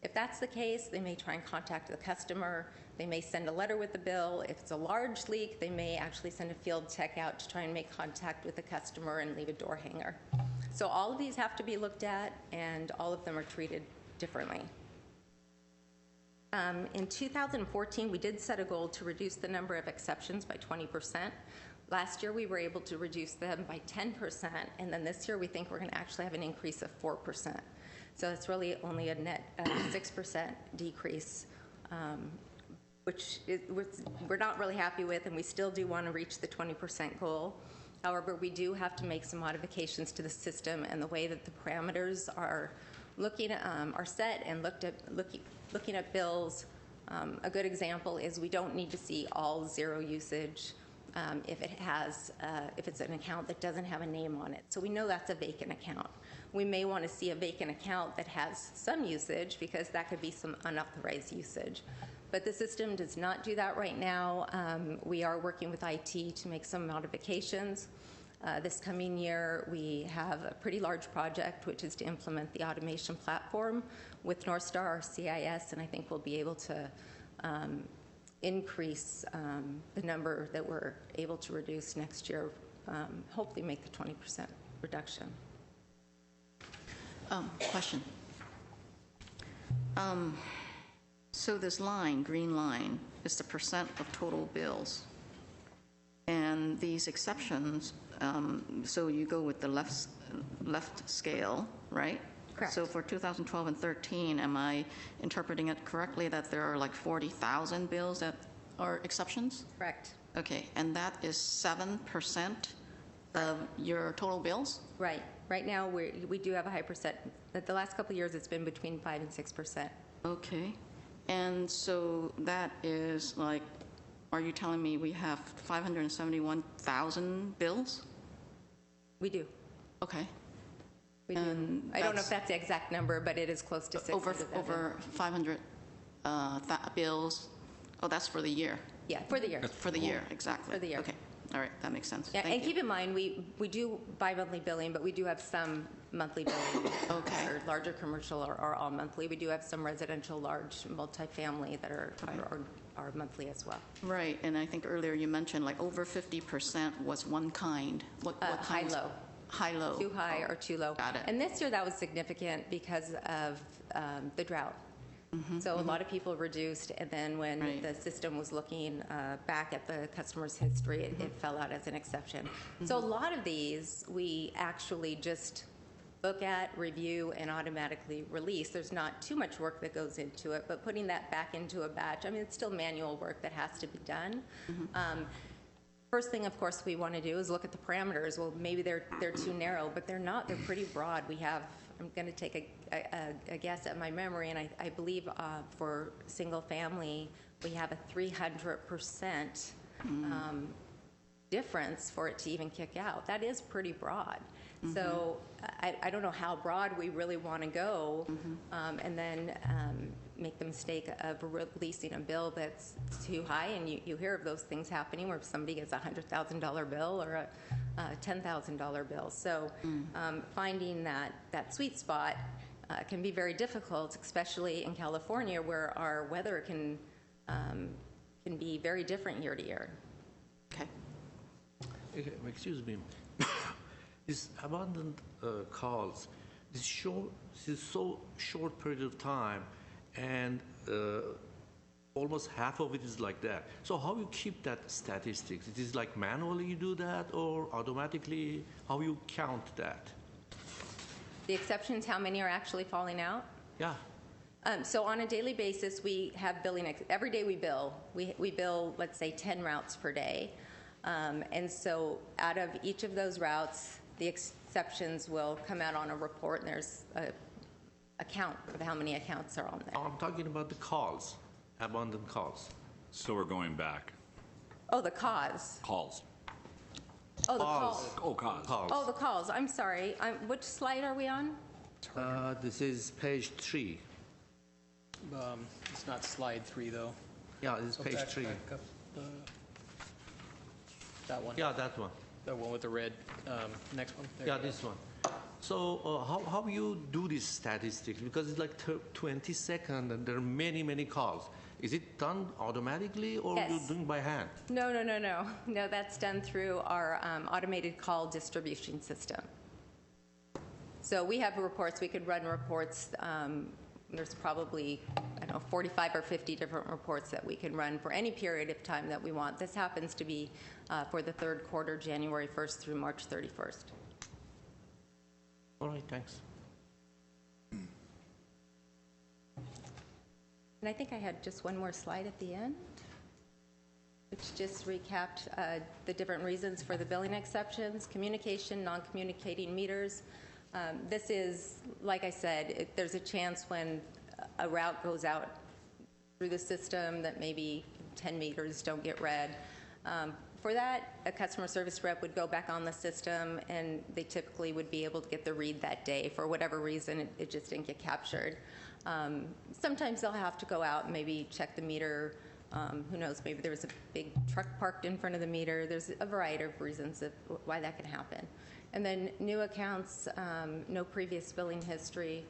If that's the case, they may try and contact the customer. They may send a letter with the bill. If it's a large leak, they may actually send a field tech out to try and make contact with the customer and leave a door hanger. So all of these have to be looked at, and all of them are treated differently. In 2014, we did set a goal to reduce the number of exceptions by 20%. Last year, we were able to reduce them by 10%, and then this year we think we're going to actually have an increase of 4%. So it's really only a net 6% decrease, which we're not really happy with, and we still do want to reach the 20% goal. However, we do have to make some modifications to the system and the way that the parameters are looking at our set and looking at bills. A good example is we don't need to see all zero usage if it's an account that doesn't have a name on it. So we know that's a vacant account. We may want to see a vacant account that has some usage because that could be some unauthorized usage. But the system does not do that right now. We are working with IT to make some modifications. This coming year, we have a pretty large project, which is to implement the automation platform with Northstar, our CIS, and I think we'll be able to increase the number that we're able to reduce next year, hopefully make the 20% reduction. Question. So this line, green line, is the percent of total bills. And these exceptions, so you go with the left scale, right? Correct. So for 2012 and 13, am I interpreting it correctly that there are like 40,000 bills that are exceptions? Correct. Okay, and that is 7% of your total bills? Right. Right now, we do have a high percent. The last couple of years, it's been between 5 and 6%. Okay. And so that is like, are you telling me we have 571,000 bills? We do. Okay. We do. I don't know if that's the exact number, but it is close to 600,000. Over 500 bills. Oh, that's for the year. Yeah, for the year. For the year, exactly. For the year. Okay. All right, that makes sense. Yeah, Thank and you. keep in mind, we do bi-monthly billing, but we do have some monthly billing. Okay. Or larger commercial are all monthly. We do have some residential, large multifamily that are monthly as well. Right, and I think earlier you mentioned like over 50% was one kind. What kind? High-low. High-low. Too high or too low. Got it. And this year that was significant because of the drought. So a lot of people reduced, and then when Right. the system was looking back at the customer's history, it fell out as an exception. So a lot of these we actually just look at, review, and automatically release. There's not too much work that goes into it, but putting that back into a batch, I mean, it's still manual work that has to be done. First thing, of course, we want to do is look at the parameters. Well, maybe they're too narrow, but they're not. They're pretty broad. We have, I'm going to take a guess at my memory, and I believe for single family, we have a 300% difference for it to even kick out. That is pretty broad. So I don't know how broad we really want to go, and then make the mistake of releasing a bill that's too high. And you hear of those things happening where somebody gets a $100,000 bill or a $10,000 bill. So finding that sweet spot can be very difficult, especially in California, where our weather can be very different year to year. Okay. Excuse me. These abandoned calls, this is so short period of time, and almost half of it is like that. So how you keep that statistics? It is like manually you do that, or automatically? How you count that? The exceptions, how many are actually falling out? Yeah. So on a daily basis, we have billing. Every day we bill. We bill, let's say, 10 routes per day. And so out of each of those routes, the exceptions will come out on a report, and there's a count of how many accounts are on there. I'm talking about the calls, abandoned calls. So we're going back. Oh, the cause. Calls. Oh, the calls. Oh, cause. Calls. Oh, the calls. I'm sorry. Which slide are we on? This is page 3. It's not slide 3, though. Yeah, this is page 3. Back up, that one. Yeah, that one. The one with the red. Next one. There Yeah, you go. this one. So how you do these statistics? Because it's like 20 seconds and there are many calls. Is it done automatically, or Yes. you're doing by hand? No. No, that's done through our automated call distribution system. So we have reports. We could run reports. There's probably, 45 or 50 different reports that we can run for any period of time that we want. This happens to be for the third quarter, January 1st through March 31st. All right, thanks. And I think I had just one more slide at the end, which just recapped the different reasons for the billing exceptions: communication, non-communicating meters, This is, like I said, there's a chance when a route goes out through the system that maybe 10 meters don't get read. For that, a customer service rep would go back on the system, and they typically would be able to get the read that day. For whatever reason, it just didn't get captured. Sometimes they'll have to go out and maybe check the meter. Who knows, maybe there was a big truck parked in front of the meter. There's a variety of reasons of why that can happen. And then new accounts, no previous billing history.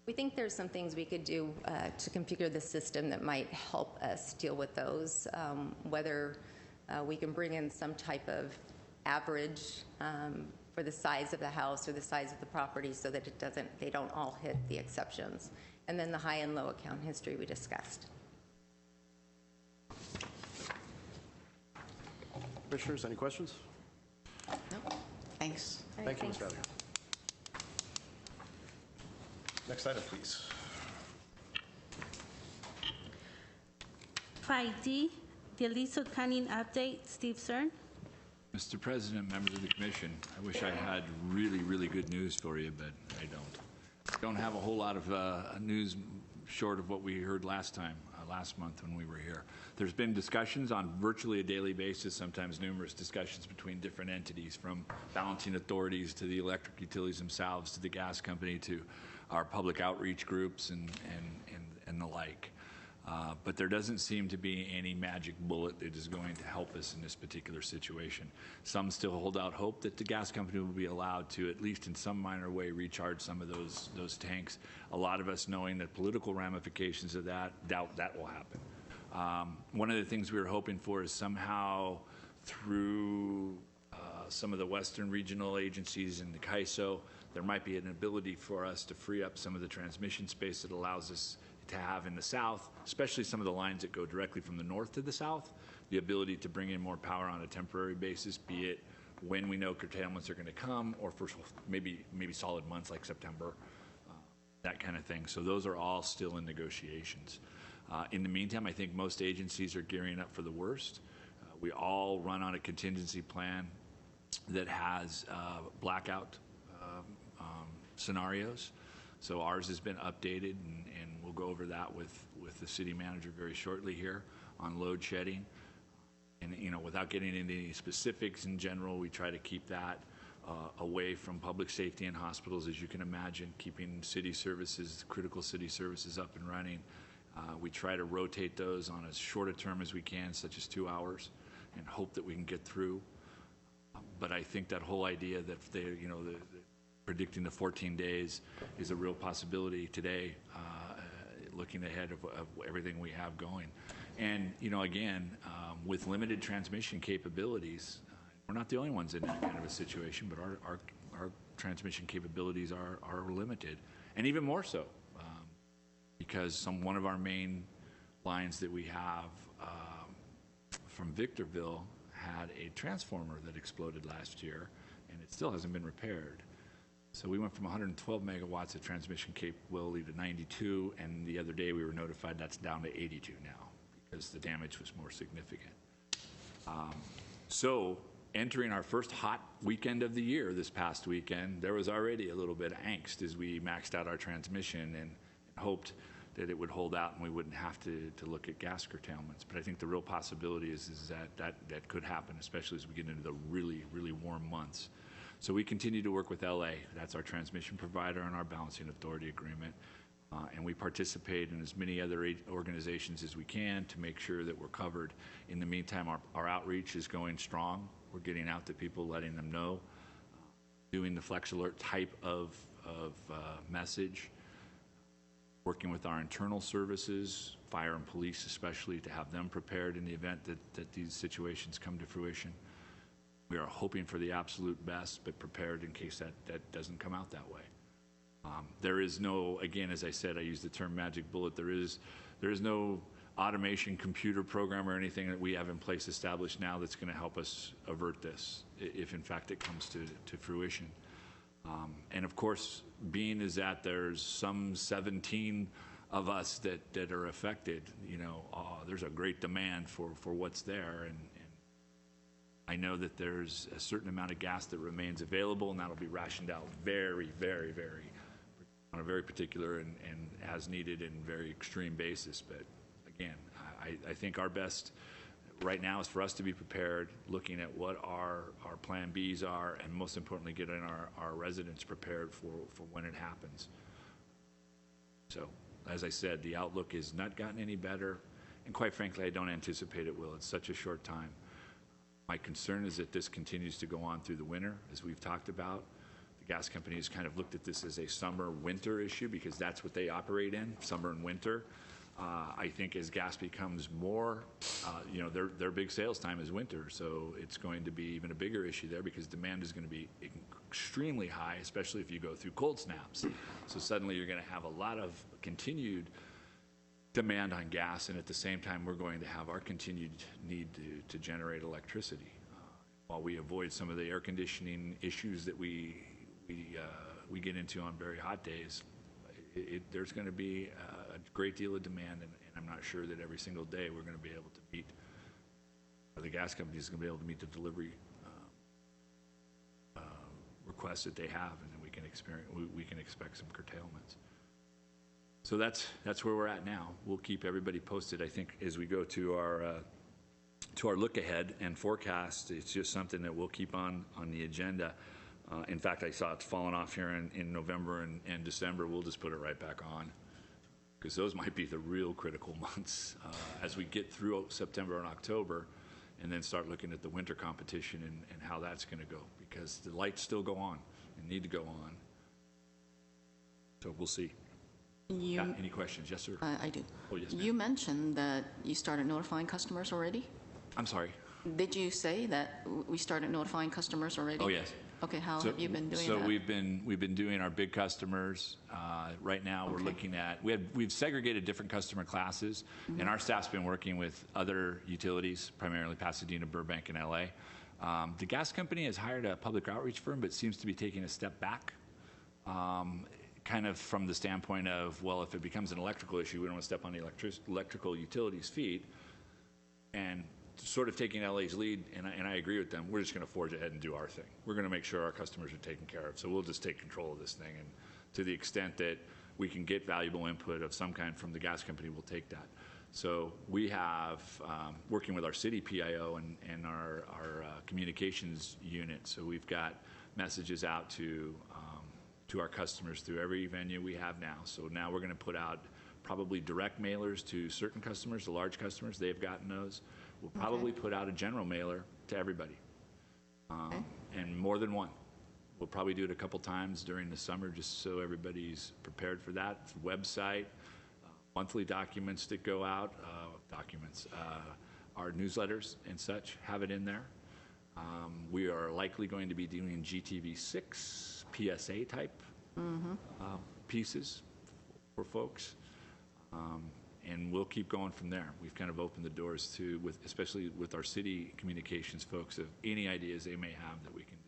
We think there's some things we could do to configure the system that might help us deal with those, whether we can bring in some type of average for the size of the house or the size of the property so that they don't all hit the exceptions. And then the high and low account history we discussed. Commissioners, any questions? No, thanks. Thank you, Ms. Valier. Next item, please. 5D, the Aliso Canyon update. Steve Cern. Mr. President, members of the commission, I wish I had really, really good news for you, but I don't. Don't have a whole lot of news short of what we heard last month when we were here. There's been discussions on virtually a daily basis, sometimes numerous discussions between different entities, from balancing authorities to the electric utilities themselves to the gas company to our public outreach groups and the like. But there doesn't seem to be any magic bullet that is going to help us in this particular situation. Some still hold out hope that the gas company will be allowed to, at least in some minor way, recharge some of those tanks. A lot of us, knowing the political ramifications of that, doubt that will happen. One of the things we were hoping for is somehow through some of the Western regional agencies in the CAISO, there might be an ability for us to free up some of the transmission space that allows us to have in the south, especially some of the lines that go directly from the north to the south, the ability to bring in more power on a temporary basis, be it when we know curtailments are going to come or for maybe solid months like September, that kind of thing. So those are all still in negotiations. In the meantime, I think most agencies are gearing up for the worst. We all run on a contingency plan that has blackout scenarios. So ours has been updated, and we'll go over that with the city manager very shortly here on load shedding. And without getting into any specifics in general, we try to keep that away from public safety and hospitals, as you can imagine, keeping city services, critical city services up and running. We try to rotate those on as short a term as we can, such as 2 hours, and hope that we can get through. But I think that whole idea that predicting the 14 days is a real possibility today, looking ahead of everything we have going. And, again, with limited transmission capabilities, we're not the only ones in that kind of a situation, but our transmission capabilities are limited, and even more so, because one of our main lines that we have from Victorville had a transformer that exploded last year, and it still hasn't been repaired. So we went from 112 megawatts of transmission capability to 92, and the other day we were notified that's down to 82 now because the damage was more significant. So entering our first hot weekend of the year this past weekend, there was already a little bit of angst as we maxed out our transmission and hoped that it would hold out and we wouldn't have to look at gas curtailments. But I think the real possibility is that could happen, especially as we get into the really, really warm months. So we continue to work with LA. That's our transmission provider and our balancing authority agreement. And we participate in as many other organizations as we can to make sure that we're covered. In the meantime, our outreach is going strong. We're getting out to people, letting them know, doing the Flex Alert type of message, working with our internal services, fire and police especially, to have them prepared in the event that these situations come to fruition. We are hoping for the absolute best, but prepared in case that doesn't come out that way. There is no, again, as I said, I use the term magic bullet. There is no automation computer program or anything that we have in place established now that's going to help us avert this, if in fact it comes to fruition. And of course, being is that there's some 17 of us that are affected, there's a great demand for what's there, and I know that there's a certain amount of gas that remains available, and that'll be rationed out very, very, very, on a very particular and as needed and very extreme basis. But again, I think our best right now is for us to be prepared, looking at what our plan Bs are, and most importantly, getting our residents prepared for when it happens. So, as I said, the outlook has not gotten any better, and quite frankly, I don't anticipate it will. It's such a short time. My concern is that this continues to go on through the winter, as we've talked about. The gas companies kind of looked at this as a summer-winter issue because that's what they operate in, summer and winter. I think as gas becomes more, their big sales time is winter, so it's going to be even a bigger issue there because demand is going to be extremely high, especially if you go through cold snaps. So suddenly you're going to have a lot of continued demand on gas, and at the same time we're going to have our continued need to generate electricity. While we avoid some of the air conditioning issues that we get into on very hot days, there's going to be a great deal of demand, and I'm not sure that every single day we're going to be able to meet, or the gas companies are going to be able to meet the delivery requests that they have, and then we can expect some curtailments. So that's where we're at now. We'll keep everybody posted. I think as we go to our look ahead and forecast, it's just something that we'll keep on the agenda. In fact, I saw it's fallen off here in November and December. We'll just put it right back on because those might be the real critical months as we get through September and October, and then start looking at the winter competition and how that's going to go, because the lights still go on and need to go on. So we'll see. Any questions? Yes, sir. I do. Oh, yes, ma'am. You mentioned that you started notifying customers already? I'm sorry? Did you say that we started notifying customers already? Oh, yes. Okay, how have you been doing that? So we've been doing our big customers. Right now we're looking at, we've segregated different customer classes, and our staff's been working with other utilities, primarily Pasadena, Burbank, and LA. The gas company has hired a public outreach firm, but seems to be taking a step back, kind of from the standpoint of, well, if it becomes an electrical issue, we don't want to step on the electrical utilities' feet, and sort of taking LA's lead, and I agree with them. We're just going to forge ahead and do our thing. We're going to make sure our customers are taken care of. So we'll just take control of this thing, and to the extent that we can get valuable input of some kind from the gas company, we'll take that. So we have, working with our city PIO and our communications unit, so we've got messages out to our customers through every venue we have now. So now we're going to put out probably direct mailers to certain customers, the large customers. They've gotten those. We'll probably put out a general mailer to everybody, and more than one. We'll probably do it a couple times during the summer just so everybody's prepared for that. Website, monthly documents that go out, our newsletters and such, have it in there. We are likely going to be doing GTV6 PSA type pieces for folks. And we'll keep going from there. We've kind of opened the doors to, especially with our city communications folks, of any ideas they may have that we can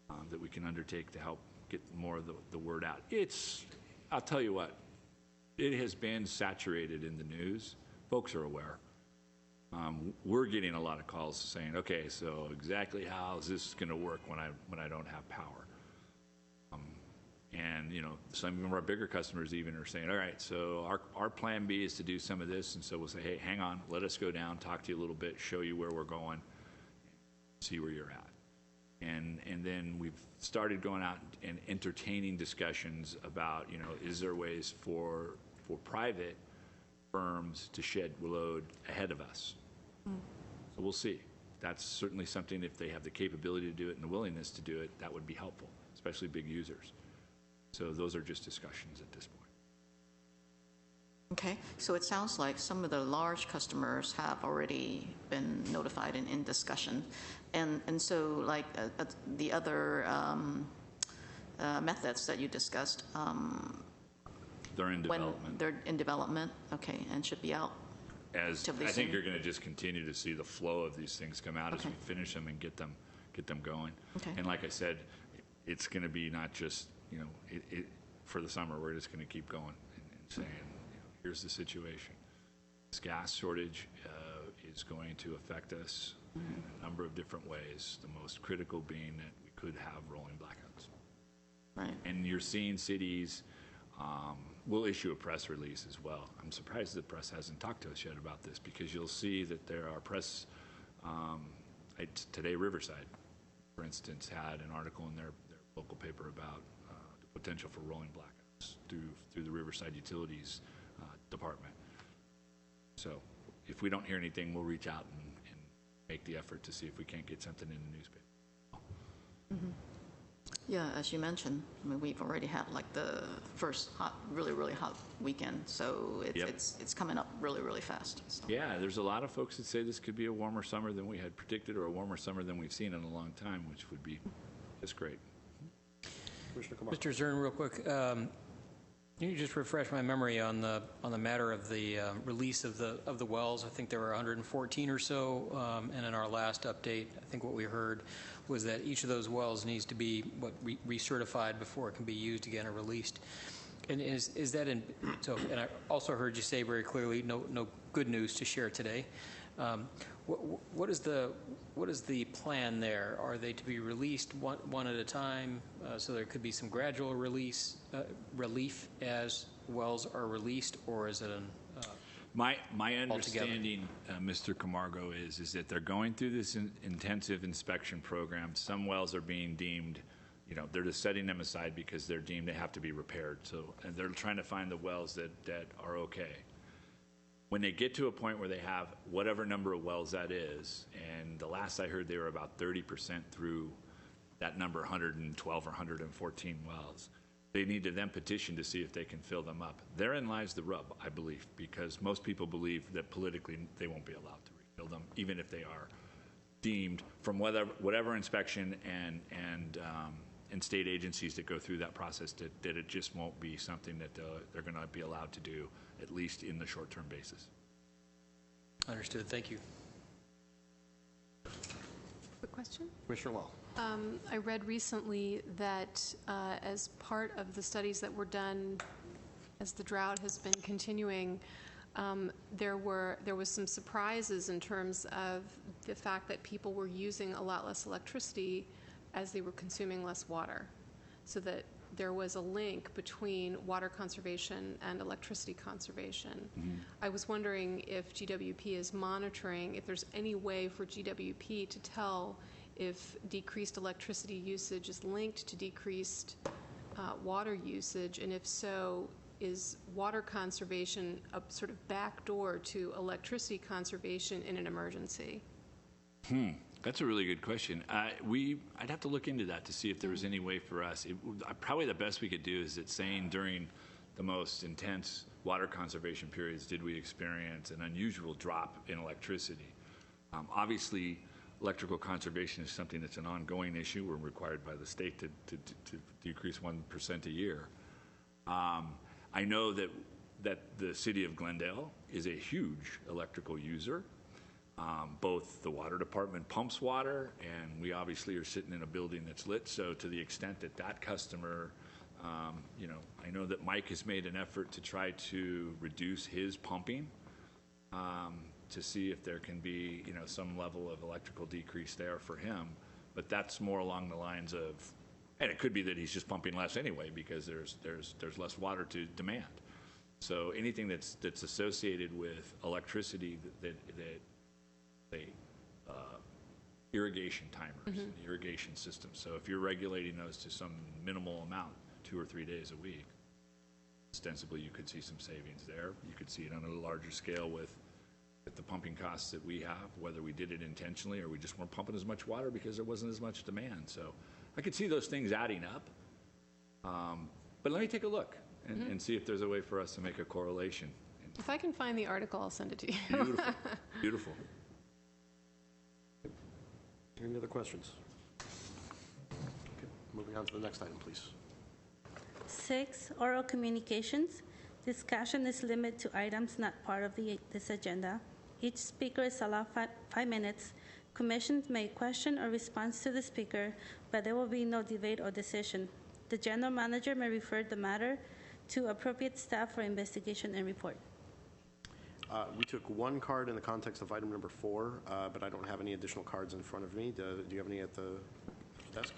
do, that we can undertake to help get more of the word out. I'll tell you what, it has been saturated in the news. Folks are aware. We're getting a lot of calls saying, okay, so exactly how is this going to work when I don't have power? And, some of our bigger customers even are saying, all right, so our plan B is to do some of this. And so we'll say, hey, hang on, let us go down, talk to you a little bit, show you where we're going, see where you're at. And then we've started going out and entertaining discussions about, is there ways for private firms to shed load ahead of us? So we'll see. That's certainly something, if they have the capability to do it and the willingness to do it, that would be helpful, especially big users. So those are just discussions at this point. Okay, so it sounds like some of the large customers have already been notified and in discussion. And so like the other methods that you discussed, they're in development. They're in development, okay, and should be out. I think you're going to just continue to see the flow of these things come out as we finish them and get them going. Okay. And like I said, it's going to be not just, for the summer, we're just going to keep going and saying, here's the situation. This gas shortage is going to affect us in a number of different ways, the most critical being that we could have rolling blackouts. Right. And you're seeing cities, we'll issue a press release as well. I'm surprised the press hasn't talked to us yet about this, because you'll see that there are press, today Riverside, for instance, had an article in their local paper about the potential for rolling blackouts through the Riverside Utilities Department. So if we don't hear anything, we'll reach out and make the effort to see if we can't get something in the newspaper. Mm-hmm. Yeah, as you mentioned, I mean, we've already had like the first really hot weekend, so it's coming up really fast. So. Yeah, there's a lot of folks that say this could be a warmer summer than we had predicted, or a warmer summer than we've seen in a long time, which would be just great. Commissioner Kumar. Mr. Zern, real quick, can you just refresh my memory on the matter of the release of the wells? I think there were 114 or so, and in our last update, I think what we heard was that each of those wells needs to be recertified before it can be used again or released. And is that in? So, and I also heard you say very clearly, no good news to share today. What is the plan there? Are they to be released one at a time, so there could be some gradual relief as wells are released, or is it an my understanding, Mr. Camargo, is that they're going through this intensive inspection program. Some wells are being deemed, they're just setting them aside because they're deemed to have to be repaired. So, and they're trying to find the wells that are okay. When they get to a point where they have whatever number of wells that is, and the last I heard they were about 30% through that number, 112 or 114 wells, they need to then petition to see if they can fill them up. Therein lies the rub, I believe, because most people believe that politically they won't be allowed to refill them, even if they are deemed from whatever inspection and state agencies that go through that process that it just won't be something that they're going to be allowed to do, at least in the short-term basis. Understood. Thank you. Quick question? Commissioner Wall. I read recently that as part of the studies that were done as the drought has been continuing, there was some surprises in terms of the fact that people were using a lot less electricity as they were consuming less water, so that there was a link between water conservation and electricity conservation. Mm-hmm. I was wondering if GWP is monitoring, if there's any way for GWP to tell if decreased electricity usage is linked to decreased water usage, and if so, is water conservation a sort of backdoor to electricity conservation in an emergency? That's a really good question. I'd have to look into that to see if there was any way for us. Probably the best we could do is that saying during the most intense water conservation periods did we experience an unusual drop in electricity. Obviously, electrical conservation is something that's an ongoing issue. We're required by the state to decrease 1% a year. I know that the city of Glendale is a huge electrical user. Both the water department pumps water, and we obviously are sitting in a building that's lit. So to the extent that customer, I know that Mike has made an effort to try to reduce his pumping to see if there can be, some level of electrical decrease there for him. But that's more along the lines of, and it could be that he's just pumping less anyway because there's less water to demand. So anything that's associated with electricity that irrigation timers and irrigation systems. So if you're regulating those to some minimal amount, 2 or 3 days a week, ostensibly you could see some savings there. You could see it on a larger scale with the pumping costs that we have, whether we did it intentionally or we just weren't pumping as much water because there wasn't as much demand. So I could see those things adding up. But let me take a look and see if there's a way for us to make a correlation. If I can find the article, I'll send it to you. Beautiful. Beautiful. Any other questions? Okay, moving on to the next item, please. 6, oral communications. Discussion is limited to items not part of this agenda. Each speaker is allowed 5 minutes. Commissions may question or respond to the speaker, but there will be no debate or decision. The general manager may refer the matter to appropriate staff for investigation and report. We took one card in the context of item number 4, but I don't have any additional cards in front of me. Do you have any at the desk?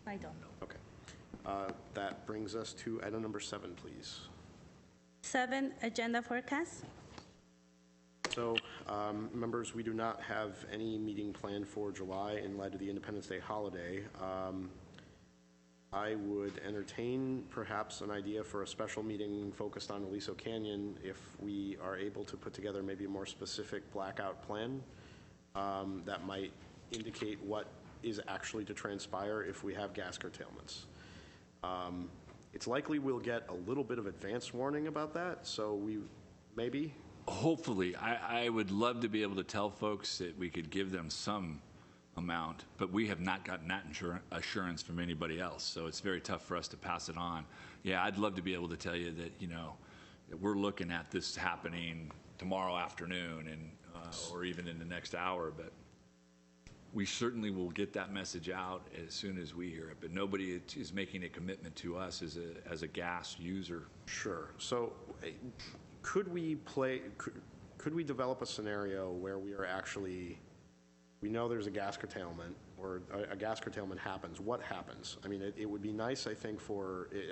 I don't. Okay. That brings us to item number 7, please. 7, agenda forecast. So, members, we do not have any meeting planned for July in light of the Independence Day holiday. I would entertain perhaps an idea for a special meeting focused on Aliso Canyon if we are able to put together maybe a more specific blackout plan that might indicate what is actually to transpire if we have gas curtailments. It's likely we'll get a little bit of advance warning about that, so we maybe. Hopefully. I would love to be able to tell folks that we could give them some amount, but we have not gotten that assurance from anybody else, so it's very tough for us to pass it on. Yeah, I'd love to be able to tell you that, that we're looking at this happening tomorrow afternoon and or even in the next hour, but we certainly will get that message out as soon as we hear it, but nobody is making a commitment to us as a gas user. Sure. So could we develop a scenario where we are actually, we know there's a gas curtailment or a gas curtailment happens. What happens? I mean, it would be nice, I think,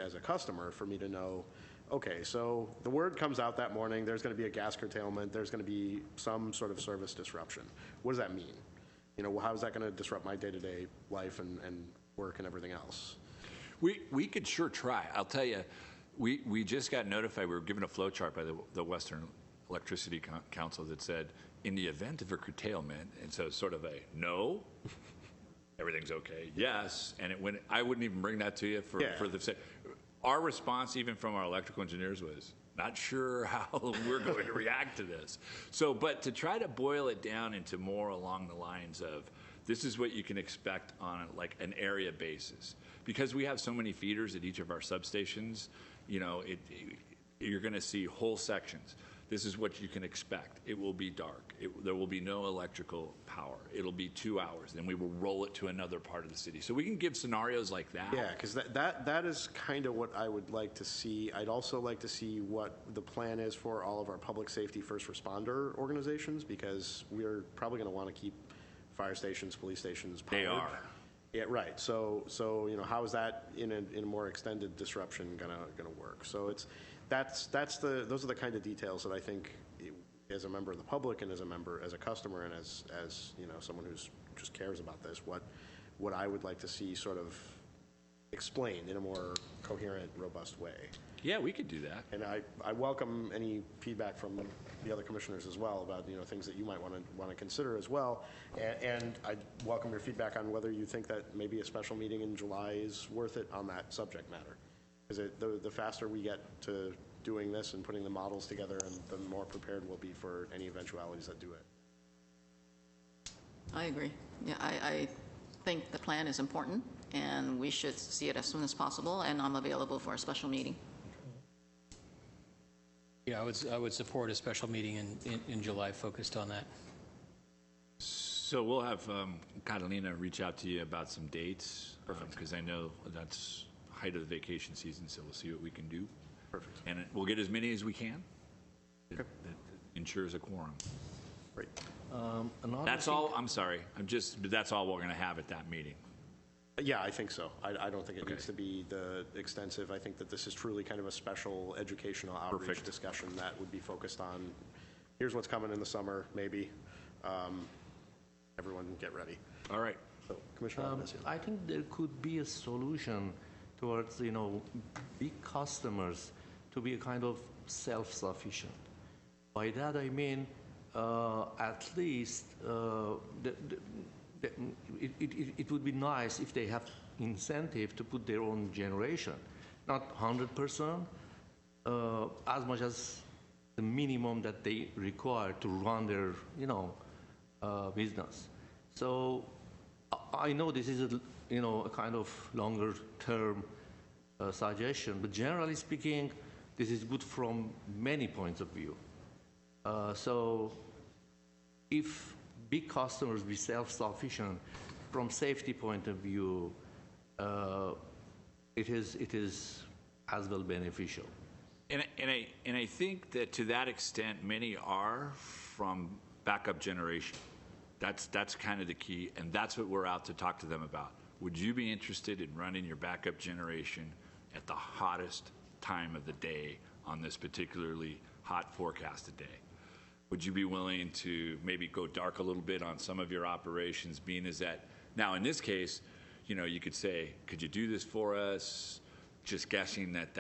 as a customer, for me to know, okay, so the word comes out that morning, there's going to be a gas curtailment, there's going to be some sort of service disruption. What does that mean? How is that going to disrupt my day-to-day life and work and everything else? We could sure try. I'll tell you, we just got notified, we were given a flow chart by the Western Electricity Council that said, in the event of a curtailment, and so it's sort of a no, everything's okay, yes, and I wouldn't even bring that to you for the. Our response, even from our electrical engineers, was not sure how we're going to react to this. So, but to try to boil it down into more along the lines of, this is what you can expect on like an area basis, because we have so many feeders at each of our substations. You're going to see whole sections. This is what you can expect. It will be dark. There will be no electrical power. It'll be 2 hours. Then we will roll it to another part of the city. So we can give scenarios like that. Yeah, because that is kind of what I would like to see. I'd also like to see what the plan is for all of our public safety first responder organizations, because we're probably going to want to keep fire stations, police stations powered. They are. Yeah, right. So how is that in a more extended disruption gonna work? So those are the kind of details that I think, as a member of the public and as a customer and as someone who's just cares about this, what I would like to see sort of explained in a more coherent, robust way. Yeah, we could do that. And I welcome any feedback from the other commissioners as well about things that you might want to consider as well. And I welcome your feedback on whether you think that maybe a special meeting in July is worth it on that subject matter. Because the faster we get to doing this and putting the models together, and the more prepared we'll be for any eventualities that do it. I agree. Yeah, I think the plan is important, and we should see it as soon as possible, and I'm available for a special meeting. Yeah, I would support a special meeting in July focused on that. So we'll have Catalina reach out to you about some dates, because I know that's height of the vacation season, so we'll see what we can do. Perfect. And we'll get as many as we can. Okay. That ensures a quorum. Great. That's all. I'm sorry. But that's all we're going to have at that meeting. Yeah, I think so. I don't think it needs to be the extensive. I think that this is truly kind of a special educational outreach discussion that would be focused on, here's what's coming in the summer, maybe. Everyone get ready. All right. So, Commissioner Albanese. I think there could be a solution towards, big customers to be a kind of self-sufficient. By that I mean, at least it would be nice if they have incentive to put their own generation, not 100%, as much as the minimum that they require to run their, business. So I know this is a kind of longer term suggestion, but generally speaking, this is good from many points of view. So if big customers be self-sufficient from safety point of view, it is as well beneficial. And I think that to that extent, many are from backup generation. That's kind of the key, and that's what we're out to talk to them about. Would you be interested in running your backup generation at the hottest time of the day on this particularly hot forecasted day? Would you be willing to maybe go dark a little bit on some of your operations, being as that, now in this case, you could say, could you do this for us? Just guessing that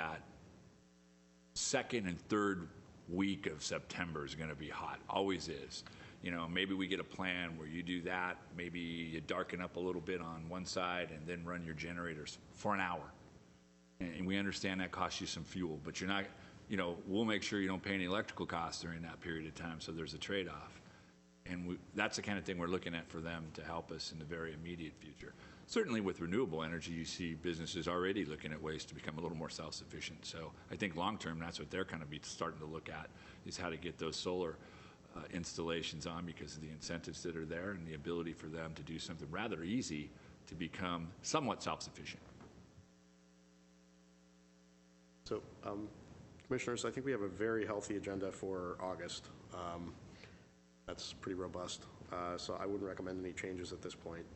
second and third week of September is going to be hot, always is. Maybe we get a plan where you do that, maybe you darken up a little bit on one side and then run your generators for an hour. And we understand that costs you some fuel, but you're not, we'll make sure you don't pay any electrical costs during that period of time, so there's a trade-off. And that's the kind of thing we're looking at for them to help us in the very immediate future. Certainly with renewable energy, you see businesses already looking at ways to become a little more self-sufficient. So I think long-term, that's what they're kind of starting to look at, is how to get those solar installations on, because of the incentives that are there and the ability for them to do something rather easy to become somewhat self-sufficient. So, Commissioners, I think we have a very healthy agenda for August. That's pretty robust. So I wouldn't recommend any changes at this point.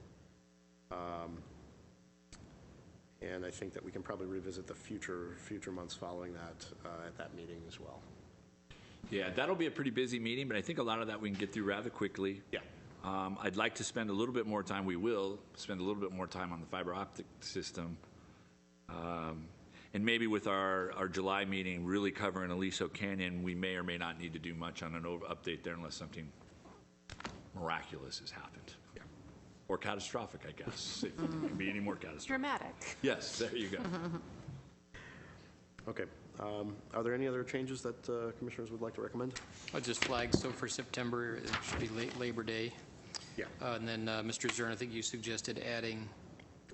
And I think that we can probably revisit the future months following that at that meeting as well. Yeah, that'll be a pretty busy meeting, but I think a lot of that we can get through rather quickly. Yeah. I'd like to spend a little bit more time, we will spend a little bit more time on the fiber optic system. And maybe with our July meeting really covering Aliso Canyon, we may or may not need to do much on an update there unless something miraculous has happened. Yeah. Or catastrophic, I guess. If it can be any more catastrophic. Dramatic. Yes, there you go. Okay. Are there any other changes that Commissioners would like to recommend? I'll just flag, so for September, it should be Labor Day. Yeah. And then, Mr. Zern, I think you suggested adding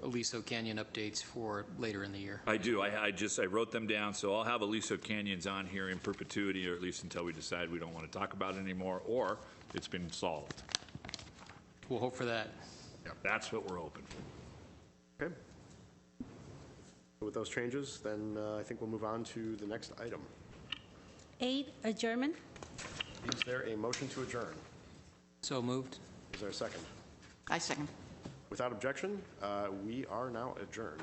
Aliso Canyon updates for later in the year. I do. I wrote them down, so I'll have Aliso Canyons on here in perpetuity, or at least until we decide we don't want to talk about it anymore, or it's been solved. We'll hope for that. Yeah, that's what we're hoping for. Okay. With those changes, then I think we'll move on to the next item. 8, adjournment. Is there a motion to adjourn? So moved. Is there a second? I second. Without objection, we are now adjourned.